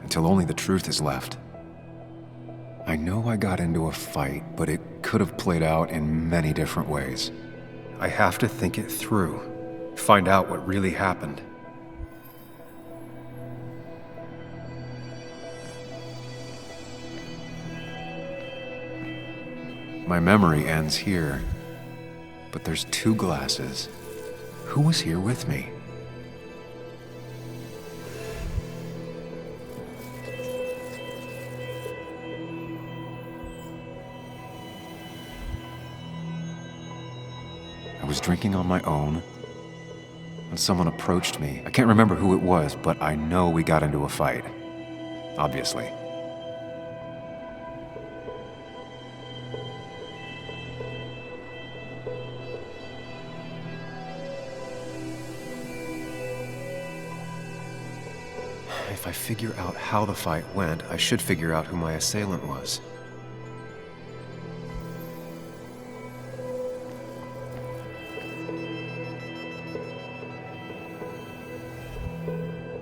Until only the truth is left. I know I got into a fight, but it could have played out in many different ways. I have to think it through, find out what really happened. My memory ends here, but there's 2 glasses. Who was here with me? I was drinking on my own, and someone approached me. I can't remember who it was, but I know we got into a fight. Obviously. If I figure out how the fight went, I should figure out who my assailant was.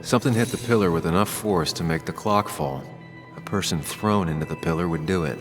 Something hit the pillar with enough force to make the clock fall. A person thrown into the pillar would do it.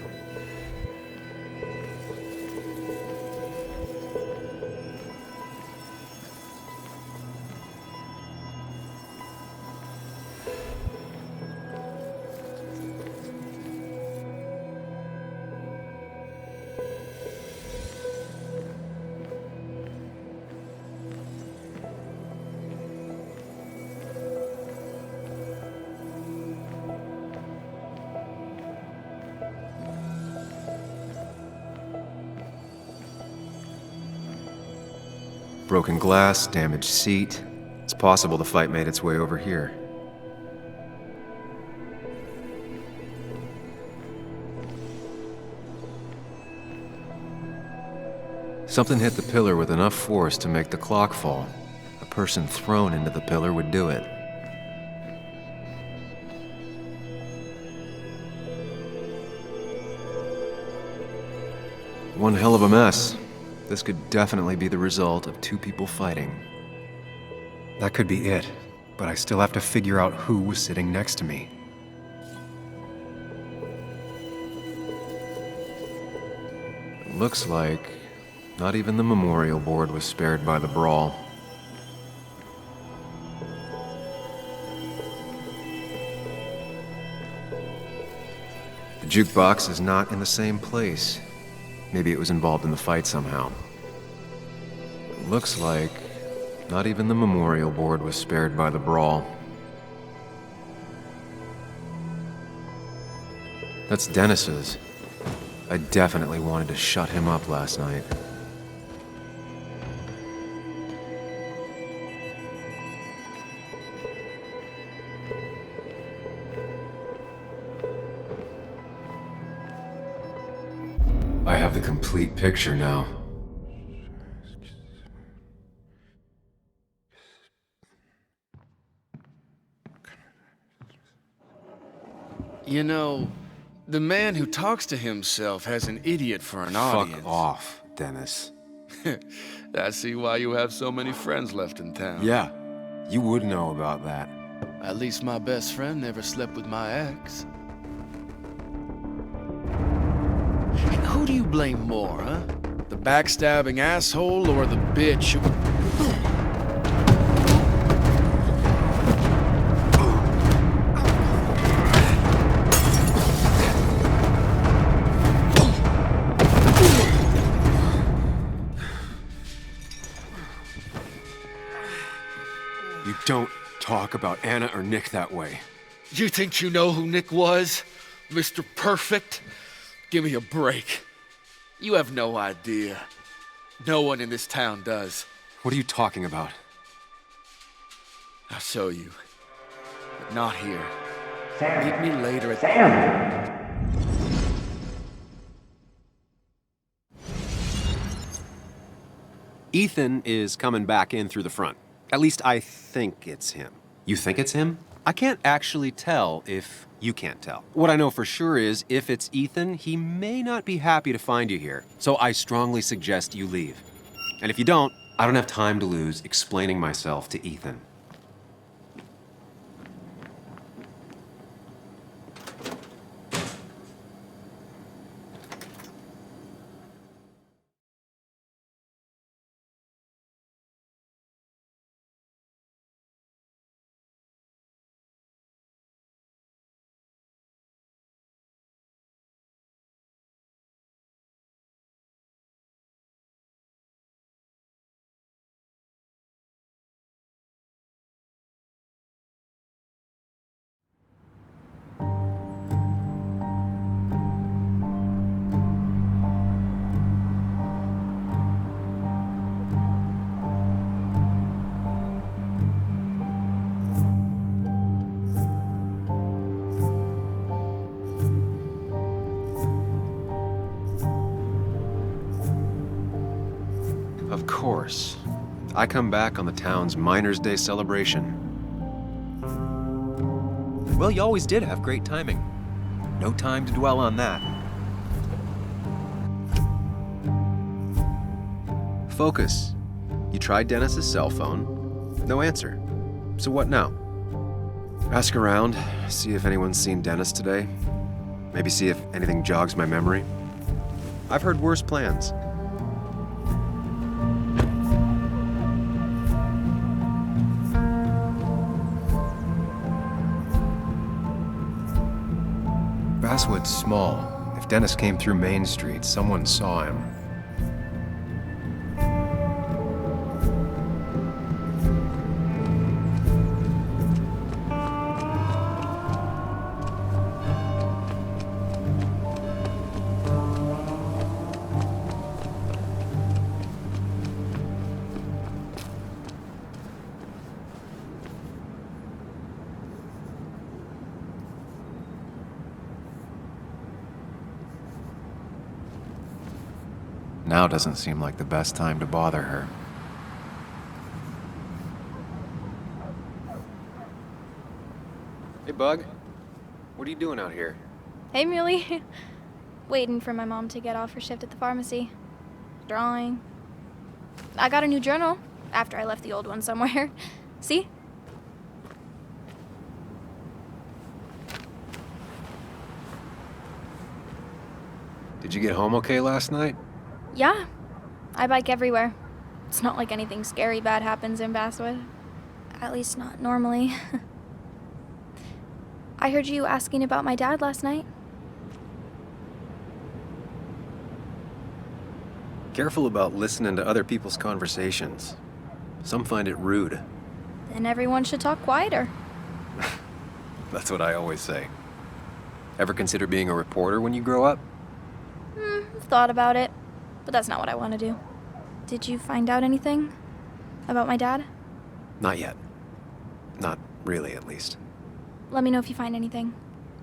Broken glass, damaged seat. It's possible the fight made its way over here. Something hit the pillar with enough force to make the clock fall. A person thrown into the pillar would do it. One hell of a mess. This could definitely be the result of two people fighting. That could be it, but I still have to figure out who was sitting next to me. It looks like not even the memorial board was spared by the brawl. The jukebox is not in the same place. Maybe it was involved in the fight somehow. It looks like not even the memorial board was spared by the brawl. That's Dennis's. I definitely wanted to shut him up last night. I have the complete picture now. You know, the man who talks to himself has an idiot for an audience. Fuck off, Dennis. I see why you have so many friends left in town. Yeah, you would know about that. At least my best friend never slept with my ex. Who do you blame more, huh? The backstabbing asshole or the bitch who... You don't talk about Anna or Nick that way. You think you know who Nick was? Mr. Perfect? Give me a break. You have no idea. No one in this town does. What are you talking about? I'll show you. But not here. Sam. Meet me later at... Sam! Ethan is coming back in through the front. At least I think it's him. You think it's him? I can't actually tell if you can't tell. What I know for sure is, if it's Ethan, he may not be happy to find you here. So I strongly suggest you leave. And if you don't, I don't have time to lose explaining myself to Ethan. Of course. I come back on the town's Miners' Day celebration. Well, you always did have great timing. No time to dwell on that. Focus. You tried Dennis's cell phone. No answer. So what now? Ask around, see if anyone's seen Dennis today. Maybe see if anything jogs my memory. I've heard worse plans. Basswood's small. If Dennis came through Main Street, someone saw him. Now doesn't seem like the best time to bother her. Hey, Bug. What are you doing out here? Hey, Muley. Waiting for my mom to get off her shift at the pharmacy. Drawing, I got a new journal after I left the old one somewhere. See? Did you get home okay last night? Yeah. I bike everywhere. It's not like anything scary bad happens in Basswood. At least not normally. I heard you asking about my dad last night. Careful about listening to other people's conversations. Some find it rude. Then everyone should talk quieter. That's what I always say. Ever consider being a reporter when you grow up? I've thought about it, but that's not what I want to do. Did you find out anything about my dad? Not yet. Not really, at least. Let me know if you find anything.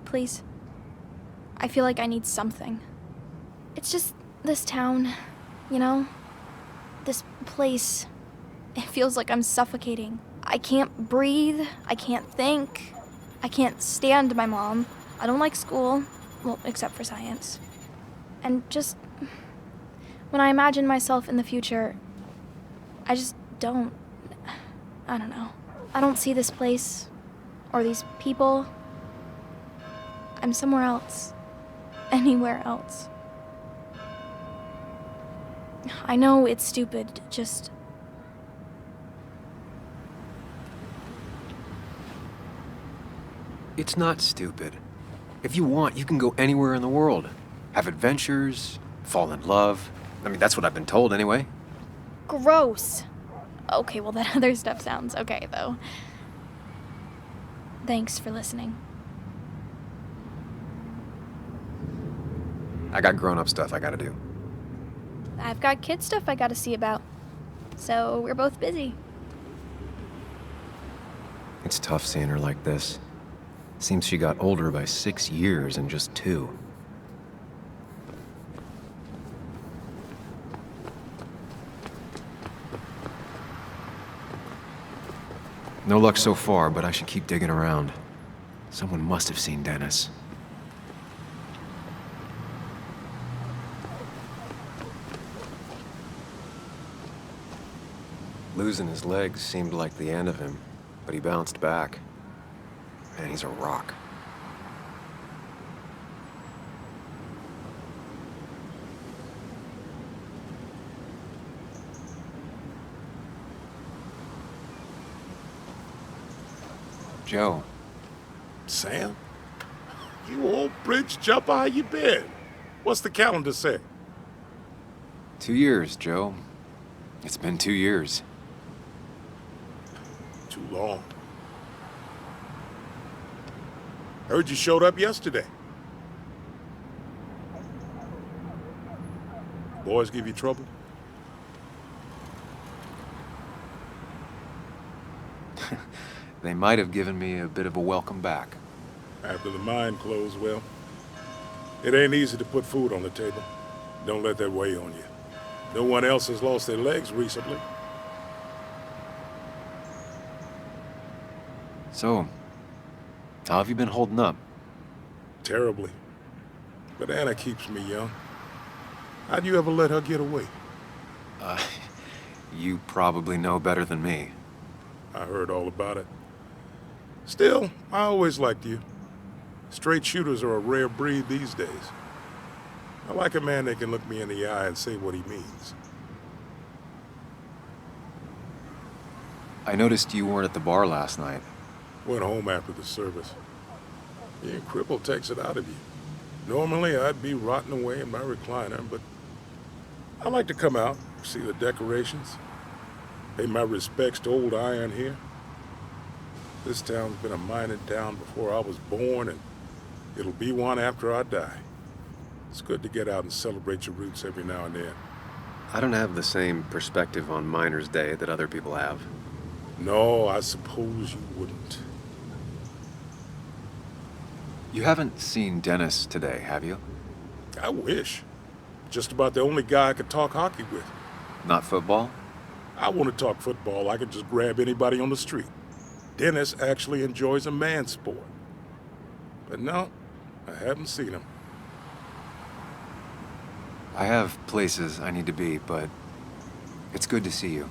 Please. I feel like I need something. It's just this town, you know? This place. It feels like I'm suffocating. I can't breathe. I can't think. I can't stand my mom. I don't like school. Well, except for science. And just... when I imagine myself in the future, I just don't... I don't know. I don't see this place. Or these people. I'm somewhere else. Anywhere else. I know it's stupid, just... It's not stupid. If you want, you can go anywhere in the world. Have adventures, fall in love. I mean, that's what I've been told anyway. Gross. Okay, well, that other stuff sounds okay, though. Thanks for listening. I got grown-up stuff I gotta do. I've got kid stuff I gotta see about. So we're both busy. It's tough seeing her like this. Seems she got older by 6 years in just 2. No luck so far, but I should keep digging around. Someone must have seen Dennis. Losing his legs seemed like the end of him, but he bounced back. Man, he's a rock. Joe. Sam? You old bridge jumper, how you been? What's the calendar say? 2 years, Joe. It's been 2 years. Too long. Heard you showed up yesterday. Boys give you trouble? They might have given me a bit of a welcome back. After the mine closed, well, it ain't easy to put food on the table. Don't let that weigh on you. No one else has lost their legs recently. So, how have you been holding up? Terribly. But Anna keeps me young. How'd you ever let her get away? You probably know better than me. I heard all about it. Still, I always liked you. Straight shooters are a rare breed these days. I like a man that can look me in the eye and say what he means. I noticed you weren't at the bar last night. Went home after the service. Being crippled takes it out of you. Normally, I'd be rotting away in my recliner, but I like to come out, see the decorations, pay my respects to old iron here. This town's been a mining town before I was born, and it'll be one after I die. It's good to get out and celebrate your roots every now and then. I don't have the same perspective on Miners' Day that other people have. No, I suppose you wouldn't. You haven't seen Dennis today, have you? I wish. Just about the only guy I could talk hockey with. Not football? I want to talk football. I could just grab anybody on the street. Dennis actually enjoys a man's sport. But no, I haven't seen him. I have places I need to be, but It's good to see you.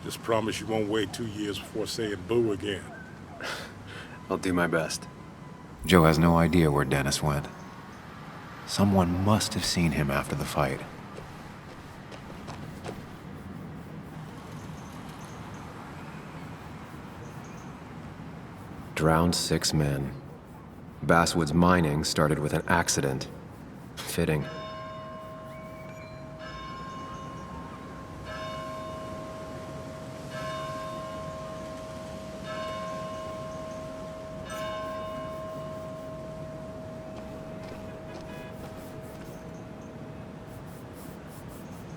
Just promise you won't wait 2 years before saying boo again. I'll do my best. Joe has no idea where Dennis went. Someone must have seen him after the fight. Drowned 6 men. Basswood's mining started with an accident. Fitting.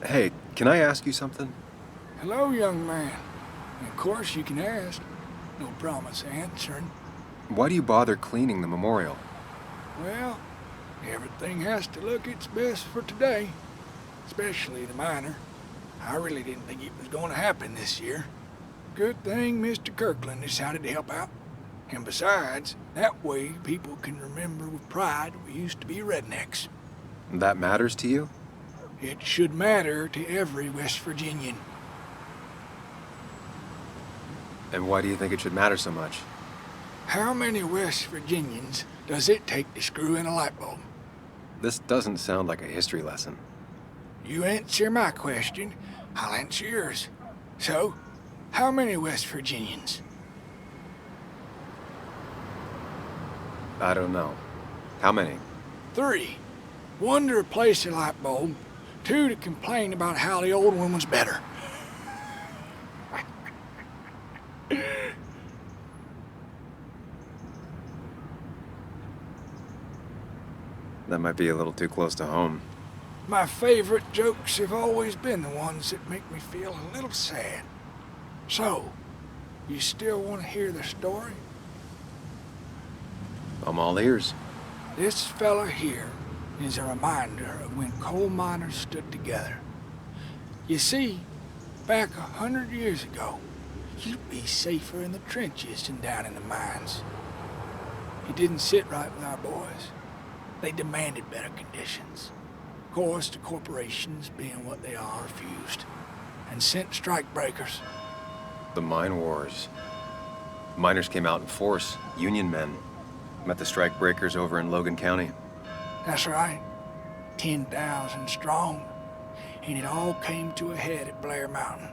Hey, can I ask you something? Hello, young man. Of course you can ask. No promise answering. Why do you bother cleaning the memorial? Well, everything has to look its best for today. Especially the miner. I really didn't think it was going to happen this year. Good thing Mr. Kirkland decided to help out. And besides, that way people can remember with pride we used to be rednecks. That matters to you? It should matter to every West Virginian. And why do you think it should matter so much? How many West Virginians does it take to screw in a light bulb? This doesn't sound like a history lesson. You answer my question, I'll answer yours. So, how many West Virginians? I don't know. How many? 3. 1 to replace a light bulb. 2 to complain about how the old one was better. That might be a little too close to home. My favorite jokes have always been the ones that make me feel a little sad. So, you still want to hear the story? I'm all ears. This fella here is a reminder of when coal miners stood together. You see, back 100 years ago, you'd be safer in the trenches than down in the mines. It didn't sit right with our boys. They demanded better conditions. Of course, the corporations, being what they are, refused and sent strike breakers. The mine wars. Miners came out in force, Union men. Met the strike breakers over in Logan County. That's right. 10,000 strong. And it all came to a head at Blair Mountain.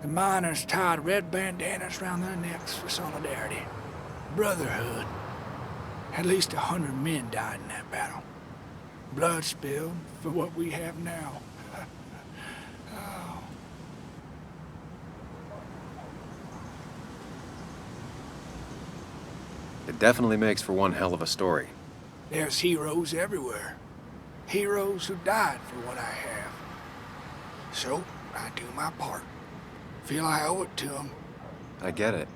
The miners tied red bandanas around their necks for solidarity. Brotherhood. At least 100 men died in that battle. Blood spilled for what we have now. Oh. It definitely makes for one hell of a story. There's heroes everywhere. Heroes who died for what I have. So, I do my part. Feel I owe it to them. I get it.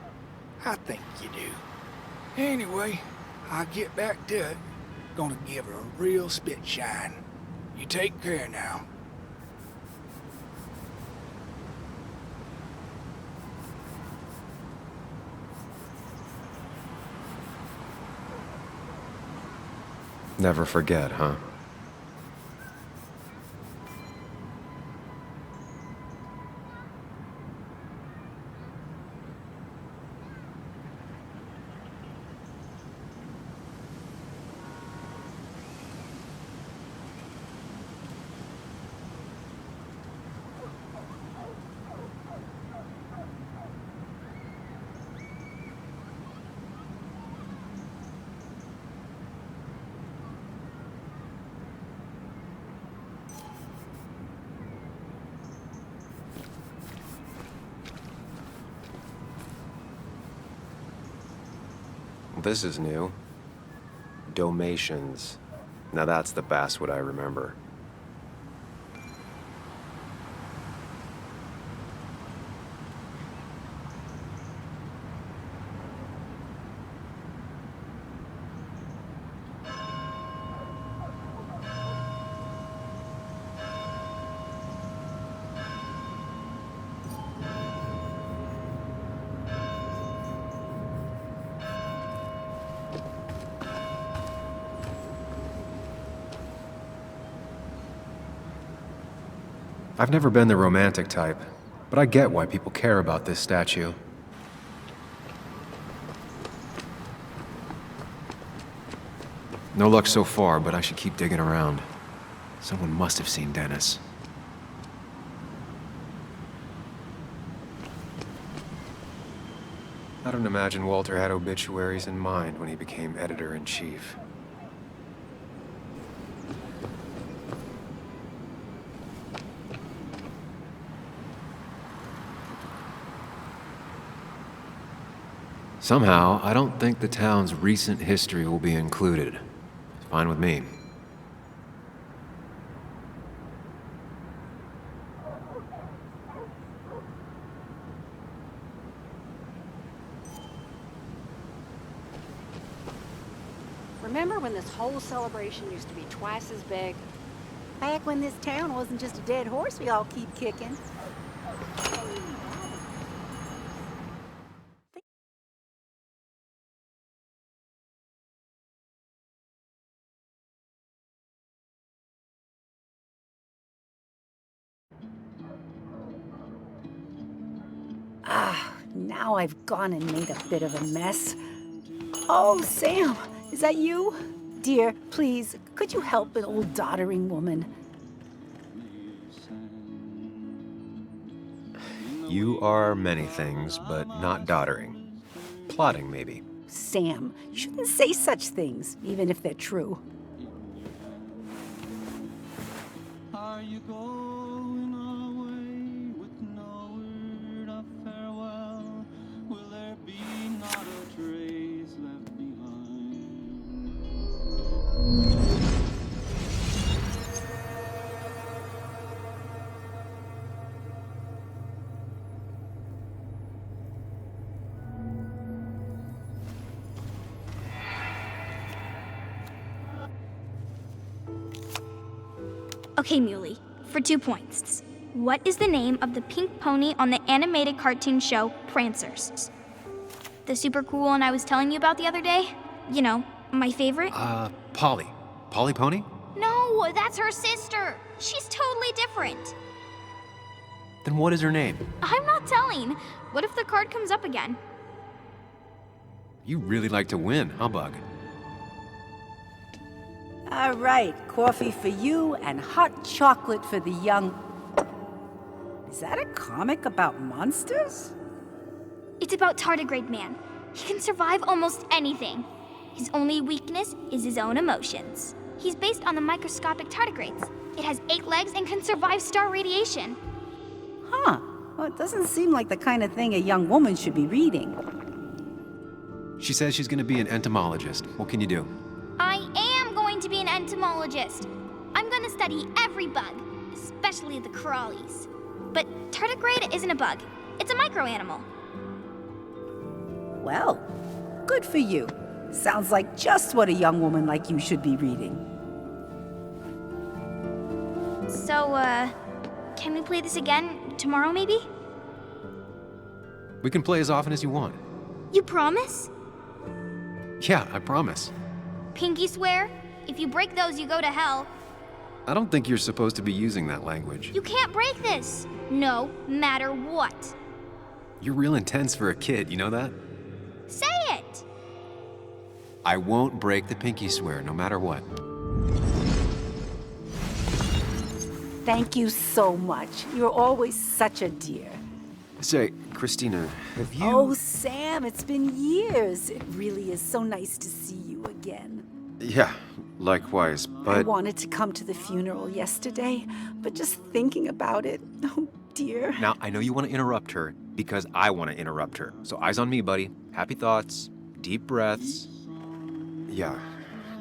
I think you do. Anyway, I'll get back to it. Gonna give her a real spit shine. You take care now. Never forget, huh? This is new. Domations. Now that's the Basswood I remember. I've never been the romantic type, but I get why people care about this statue. No luck so far, but I should keep digging around. Someone must have seen Dennis. I don't imagine Walter had obituaries in mind when he became editor-in-chief. Somehow, I don't think the town's recent history will be included. It's fine with me. Remember when this whole celebration used to be twice as big? Back when this town wasn't just a dead horse we all keep kicking. Now I've gone and made a bit of a mess. Oh, Sam, is that you? Dear, please, could you help an old doddering woman? You are many things, but not doddering. Plotting, maybe. Sam, you shouldn't say such things, even if they're true. Are you going away with no word of farewell? Will there be not a trace left behind? Okay, Muley, for 2 points. What is the name of the pink pony on the animated cartoon show Prancers? The super cool one I was telling you about the other day? You know, my favorite? Polly. Polly Pony? No, that's her sister. She's totally different. Then what is her name? I'm not telling. What if the card comes up again? You really like to win, huh, Bug? All right, coffee for you and hot chocolate for the young... Is that a comic about monsters? It's about Tardigrade Man. He can survive almost anything. His only weakness is his own emotions. He's based on the microscopic tardigrades. It has 8 legs and can survive star radiation. Huh. Well, it doesn't seem like the kind of thing a young woman should be reading. She says she's gonna be an entomologist. What can you do? I am going to be an entomologist. I'm going to study every bug, especially the crawlies. But tardigrade isn't a bug. It's a microanimal. Well, good for you. Sounds like just what a young woman like you should be reading. So, can we play this again tomorrow, maybe? We can play as often as you want. You promise? Yeah, I promise. Pinky swear? If you break those, you go to hell. I don't think you're supposed to be using that language. You can't break this. No matter what. You're real intense for a kid, you know that? Say it! I won't break the pinky swear, no matter what. Thank you so much. You're always such a dear. Say, Christina, have you... Oh, Sam, it's been years. It really is so nice to see you again. Yeah, likewise, but... I wanted to come to the funeral yesterday, but just thinking about it, oh dear. Now, I know you want to interrupt her, because I want to interrupt her. So eyes on me, buddy. Happy thoughts, deep breaths. Yeah,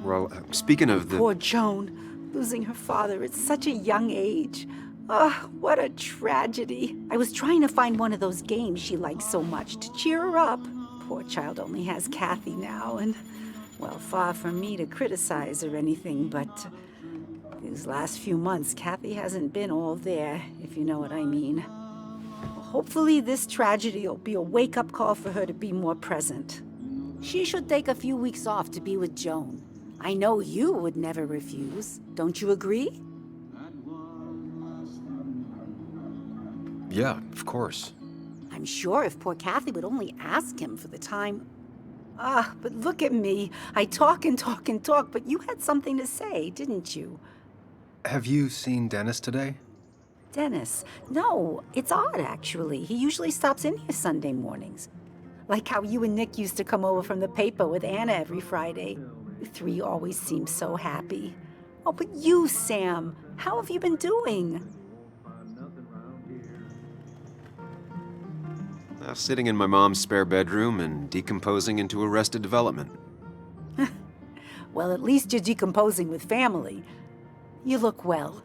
well, speaking of the... Poor Joan, losing her father at such a young age. Oh, what a tragedy. I was trying to find one of those games she likes so much to cheer her up. Poor child only has Kathy now, and, well, far from me to criticize or anything, but these last few months, Kathy hasn't been all there, if you know what I mean. Hopefully this tragedy will be a wake-up call for her to be more present. She should take a few weeks off to be with Joan. I know you would never refuse. Don't you agree? Yeah, of course. I'm sure if poor Kathy would only ask him for the time. Ah, but look at me. I talk and talk and talk, but you had something to say, didn't you? Have you seen Dennis today? Dennis? No, it's odd, actually. He usually stops in here Sunday mornings. Like how you and Nick used to come over from the paper with Anna every Friday. You three always seem so happy. Oh, but you, Sam, how have you been doing? Sitting in my mom's spare bedroom and decomposing into Arrested Development. Well, at least you're decomposing with family. You look well.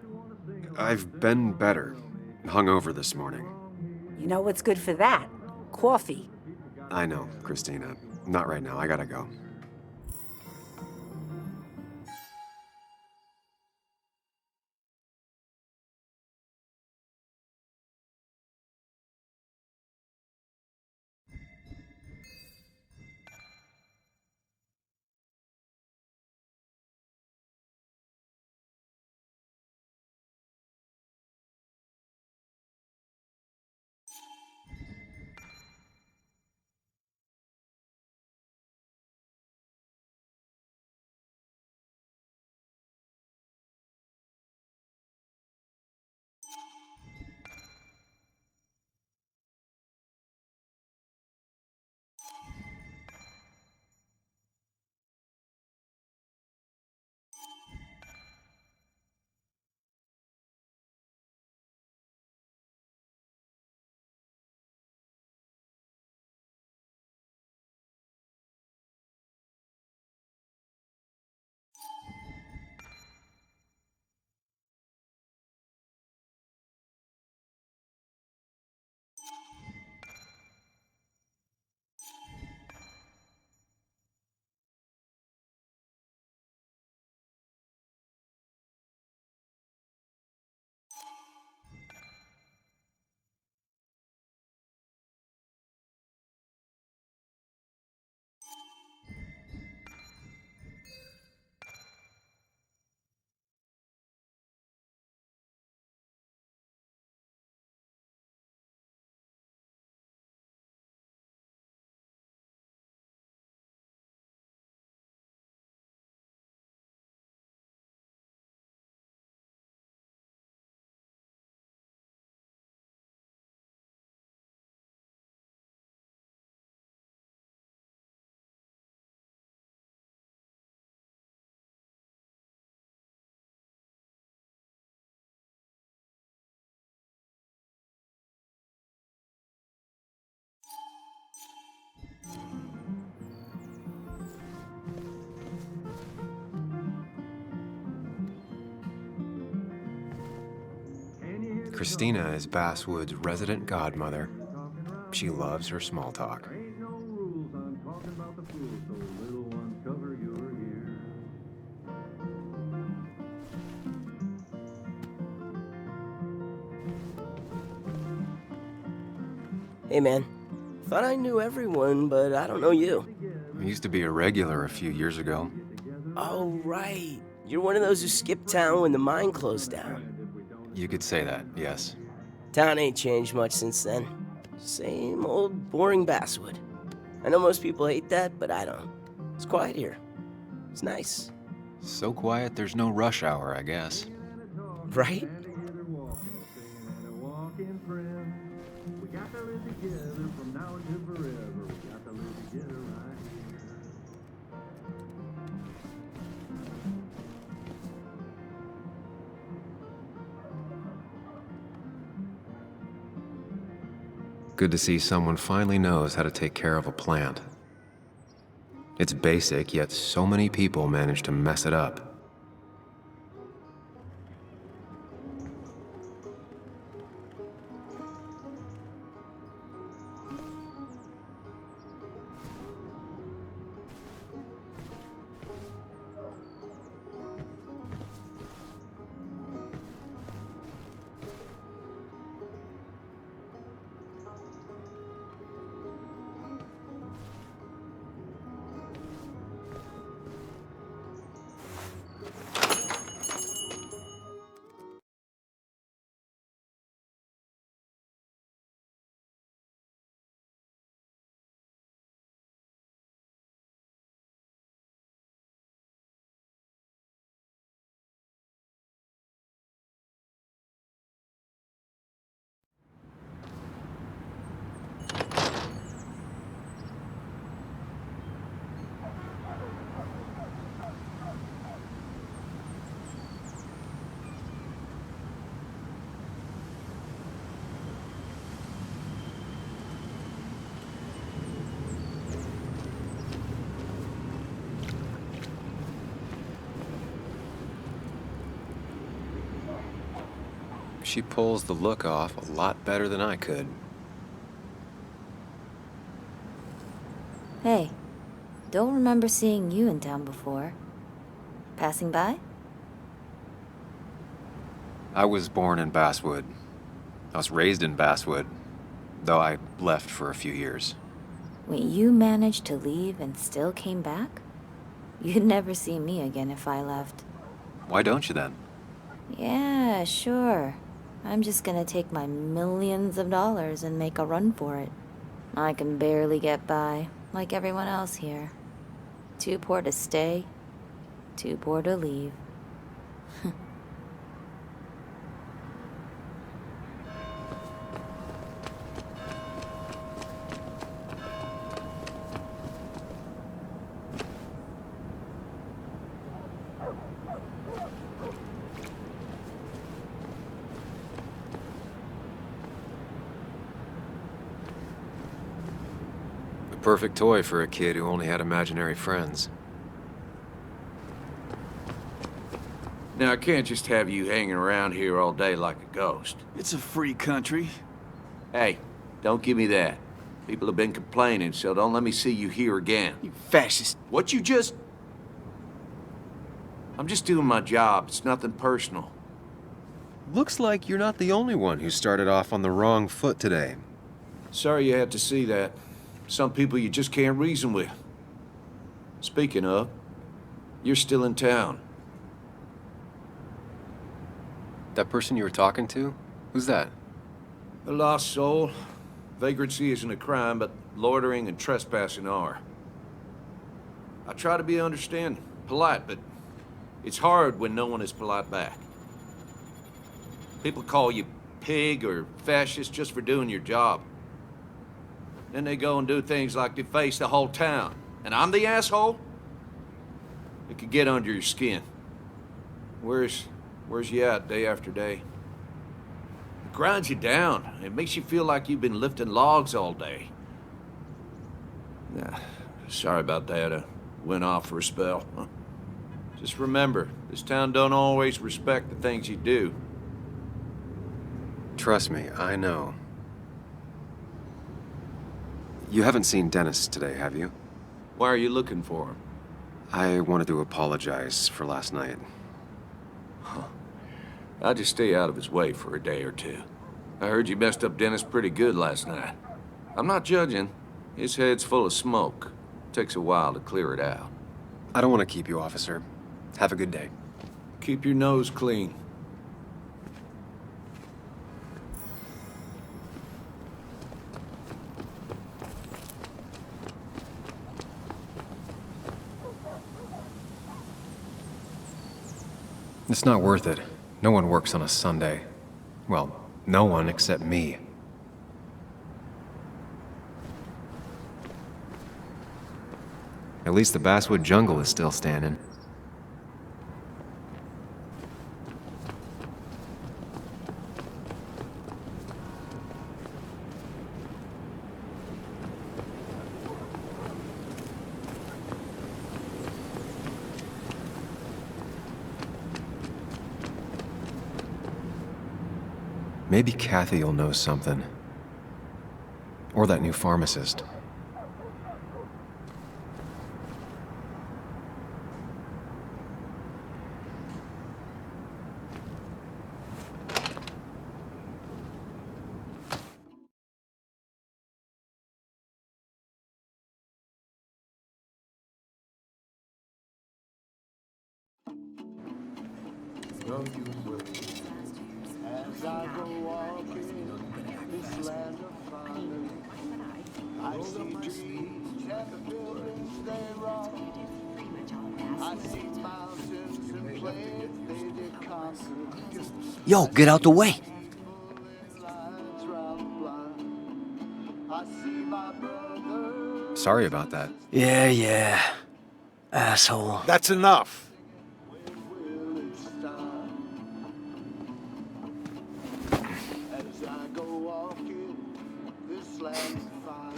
I've been better. Hungover this morning. You know what's good for that? Coffee. I know, Christina. Not right now. I gotta go. Christina is Basswood's resident godmother. She loves her small talk. Hey man, thought I knew everyone, but I don't know you. I used to be a regular a few years ago. Oh right, you're one of those who skipped town when the mine closed down. You could say that, yes. Town ain't changed much since then. Same old boring Basswood. I know most people hate that, but I don't. It's quiet here. It's nice. So quiet there's no rush hour, I guess. Right? Good to see someone finally knows how to take care of a plant. It's basic, yet so many people manage to mess it up. she pulls the look off a lot better than I could. Hey, don't remember seeing you in town before. Passing by? I was born in Basswood. I was raised in Basswood, though I left for a few years. Wait, you managed to leave and still came back? You'd never see me again if I left. Why don't you then? Yeah, sure. I'm just gonna take my millions of dollars and make a run for it. I can barely get by, like everyone else here. Too poor to stay, too poor to leave. Perfect toy for a kid who only had imaginary friends. Now, I can't just have you hanging around here all day like a ghost. It's a free country. Hey, don't give me that. People have been complaining, so don't let me see you here again. You fascist. What you just... I'm just doing my job. It's nothing personal. Looks like you're not the only one who started off on the wrong foot today. Sorry you had to see that. Some people you just can't reason with. Speaking of, you're still in town. That person you were talking to? Who's that? A lost soul. Vagrancy isn't a crime, but loitering and trespassing are. I try to be understanding, polite, but it's hard when no one is polite back. People call you pig or fascist just for doing your job. Then they go and do things like deface the whole town. And I'm the asshole? It could get under your skin. Where's you at day after day? It grinds you down. It makes you feel like you've been lifting logs all day. Nah, sorry about that. I went off for a spell. Just remember, this town don't always respect the things you do. Trust me, I know. You haven't seen Dennis today, have you? Why are you looking for him? I wanted to apologize for last night. I'll just stay out of his way for a day or two. I heard you messed up Dennis pretty good last night. I'm not judging. His head's full of smoke. Takes a while to clear it out. I don't want to keep you, officer. Have a good day. Keep your nose clean. It's not worth it. No one works on a Sunday. Well, no one except me. At least the Basswood jungle is still standing. Maybe Kathy will know something. Or that new pharmacist. As I go walking this land of fire, I see trees and the buildings they rock. I see mountains and plains they did conquer. Yo, get out the way. I see my brother. Sorry about that. Yeah. Asshole. That's enough. As I go walking this land of fire,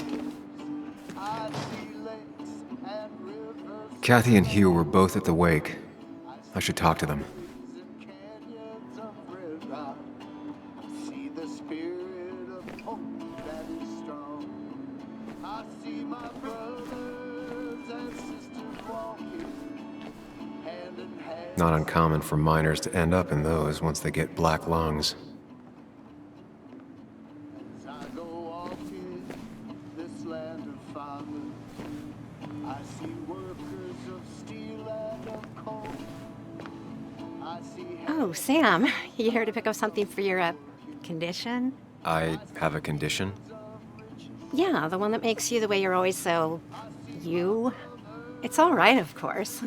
I see lakes and rivers. Kathy and Hugh were both at the wake. I should talk to them. Not uncommon for miners to end up in those once they get black lungs. Oh, Sam, you here to pick up something for your condition? I have a condition? Yeah, the one that makes you the way you're always so... you? It's all right, of course.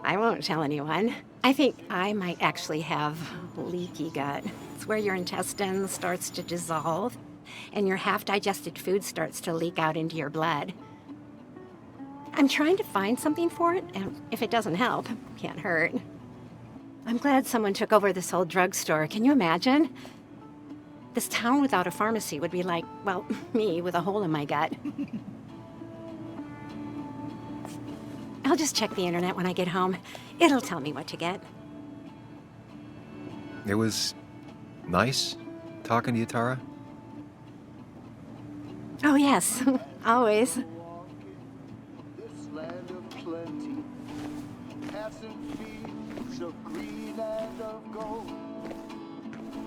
I won't tell anyone. I think I might actually have leaky gut. It's where your intestine starts to dissolve, and your half-digested food starts to leak out into your blood. I'm trying to find something for it, and if it doesn't help, can't hurt. I'm glad someone took over this old drugstore. Can you imagine? This town without a pharmacy would be like, well, me with a hole in my gut. I'll just check the internet when I get home. It'll tell me what to get. It was nice talking to you, Tara. Oh, yes. Always.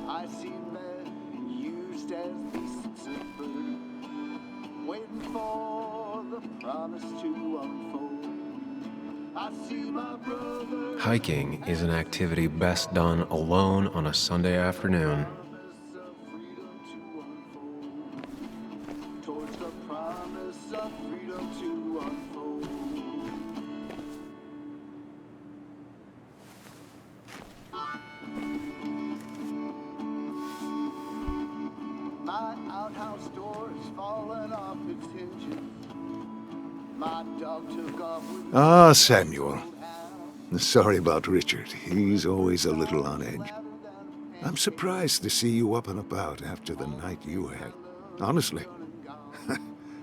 I see men used as beasts of burden, waiting for the promise to unfold. I see my brother. Hiking is an activity best done alone on a Sunday afternoon. Towards the promise of freedom to unfold. My outhouse door's fallen off its hinges. My dog took off with Ah, Samuel. Sorry about Richard. He's always a little on edge. I'm surprised to see you up and about after the night you had. Honestly.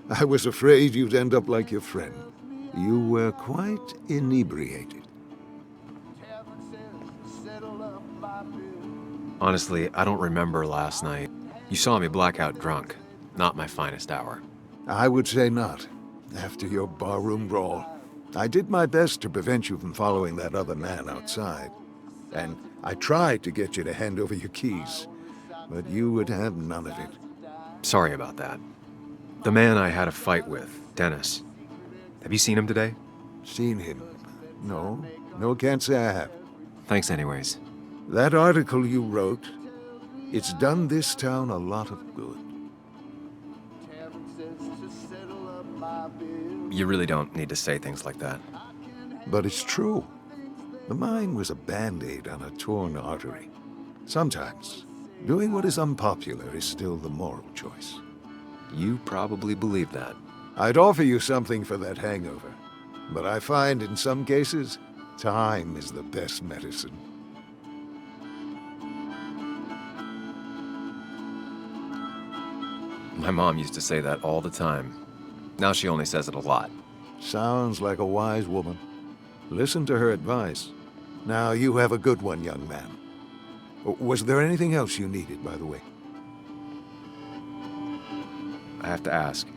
I was afraid you'd end up like your friend. You were quite inebriated. Honestly, I don't remember last night. You saw me blackout drunk. Not my finest hour. I would say not. After your barroom brawl, I did my best to prevent you from following that other man outside. And I tried to get you to hand over your keys, but you would have none of it. Sorry about that. The man I had a fight with, Dennis. Have you seen him today? Seen him? No, can't say I have. Thanks anyways. That article you wrote, it's done this town a lot of good. You really don't need to say things like that. But it's true. The mine was a band-aid on a torn artery. Sometimes, doing what is unpopular is still the moral choice. You probably believe that. I'd offer you something for that hangover, but I find in some cases, time is the best medicine. My mom used to say that all the time. Now she only says it a lot. Sounds like a wise woman. Listen to her advice. Now you have a good one, young man. Was there anything else you needed, by the way? I have to ask,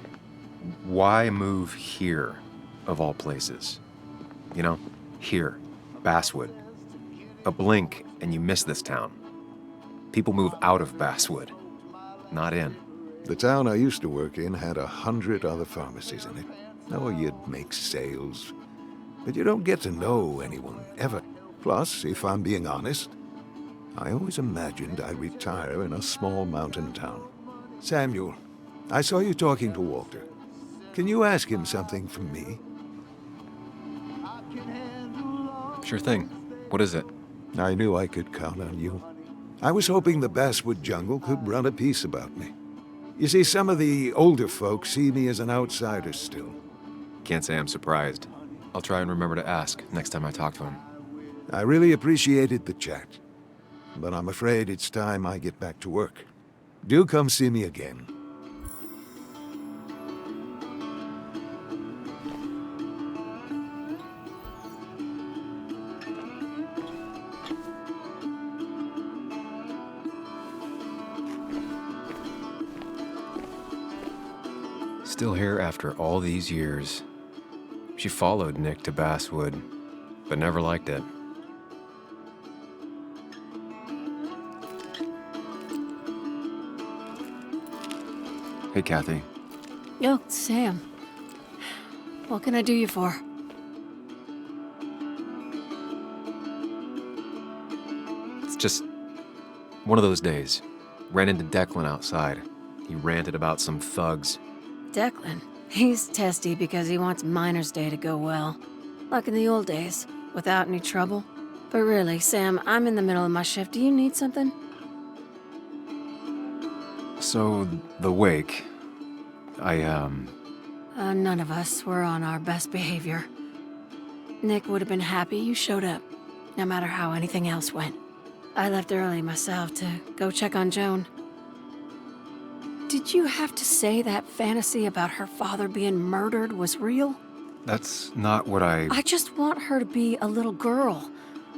why move here, of all places? You know, here, Basswood. A blink and you miss this town. People move out of Basswood, not in. The town I used to work in had 100 other pharmacies in it. Oh, you'd make sales. But you don't get to know anyone, ever. Plus, if I'm being honest, I always imagined I'd retire in a small mountain town. Samuel, I saw you talking to Walter. Can you ask him something from me? Sure thing. What is it? I knew I could count on you. I was hoping the Basswood jungle could run a piece about me. You see, some of the older folks see me as an outsider still. Can't say I'm surprised. I'll try and remember to ask next time I talk to him. I really appreciated the chat, but I'm afraid it's time I get back to work. Do come see me again. still here after all these years. She followed Nick to Basswood, but never liked it. Hey, Kathy. Yo, Sam. What can I do you for? It's just one of those days. Ran into Declan outside. He ranted about some thugs. Declan. He's testy because he wants Miner's Day to go well. Like in the old days, without any trouble. But really, Sam, I'm in the middle of my shift. Do you need something? So, the wake. None of us were on our best behavior. Nick would have been happy you showed up, no matter how anything else went. I left early myself to go check on Joan. Did you have to say that fantasy about her father being murdered was real? That's not what I just want her to be a little girl,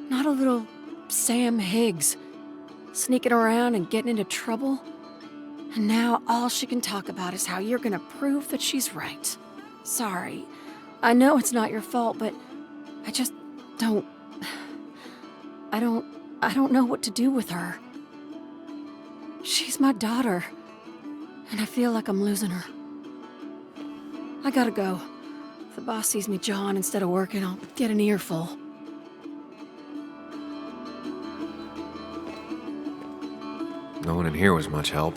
not a little Sam Higgs, sneaking around and getting into trouble. And now all she can talk about is how you're gonna prove that she's right. Sorry. I know it's not your fault, but I just don't... I don't know what to do with her. She's my daughter, and I feel like I'm losing her. I gotta go. If the boss sees me jawing instead of working, I'll get an earful. No one in here was much help.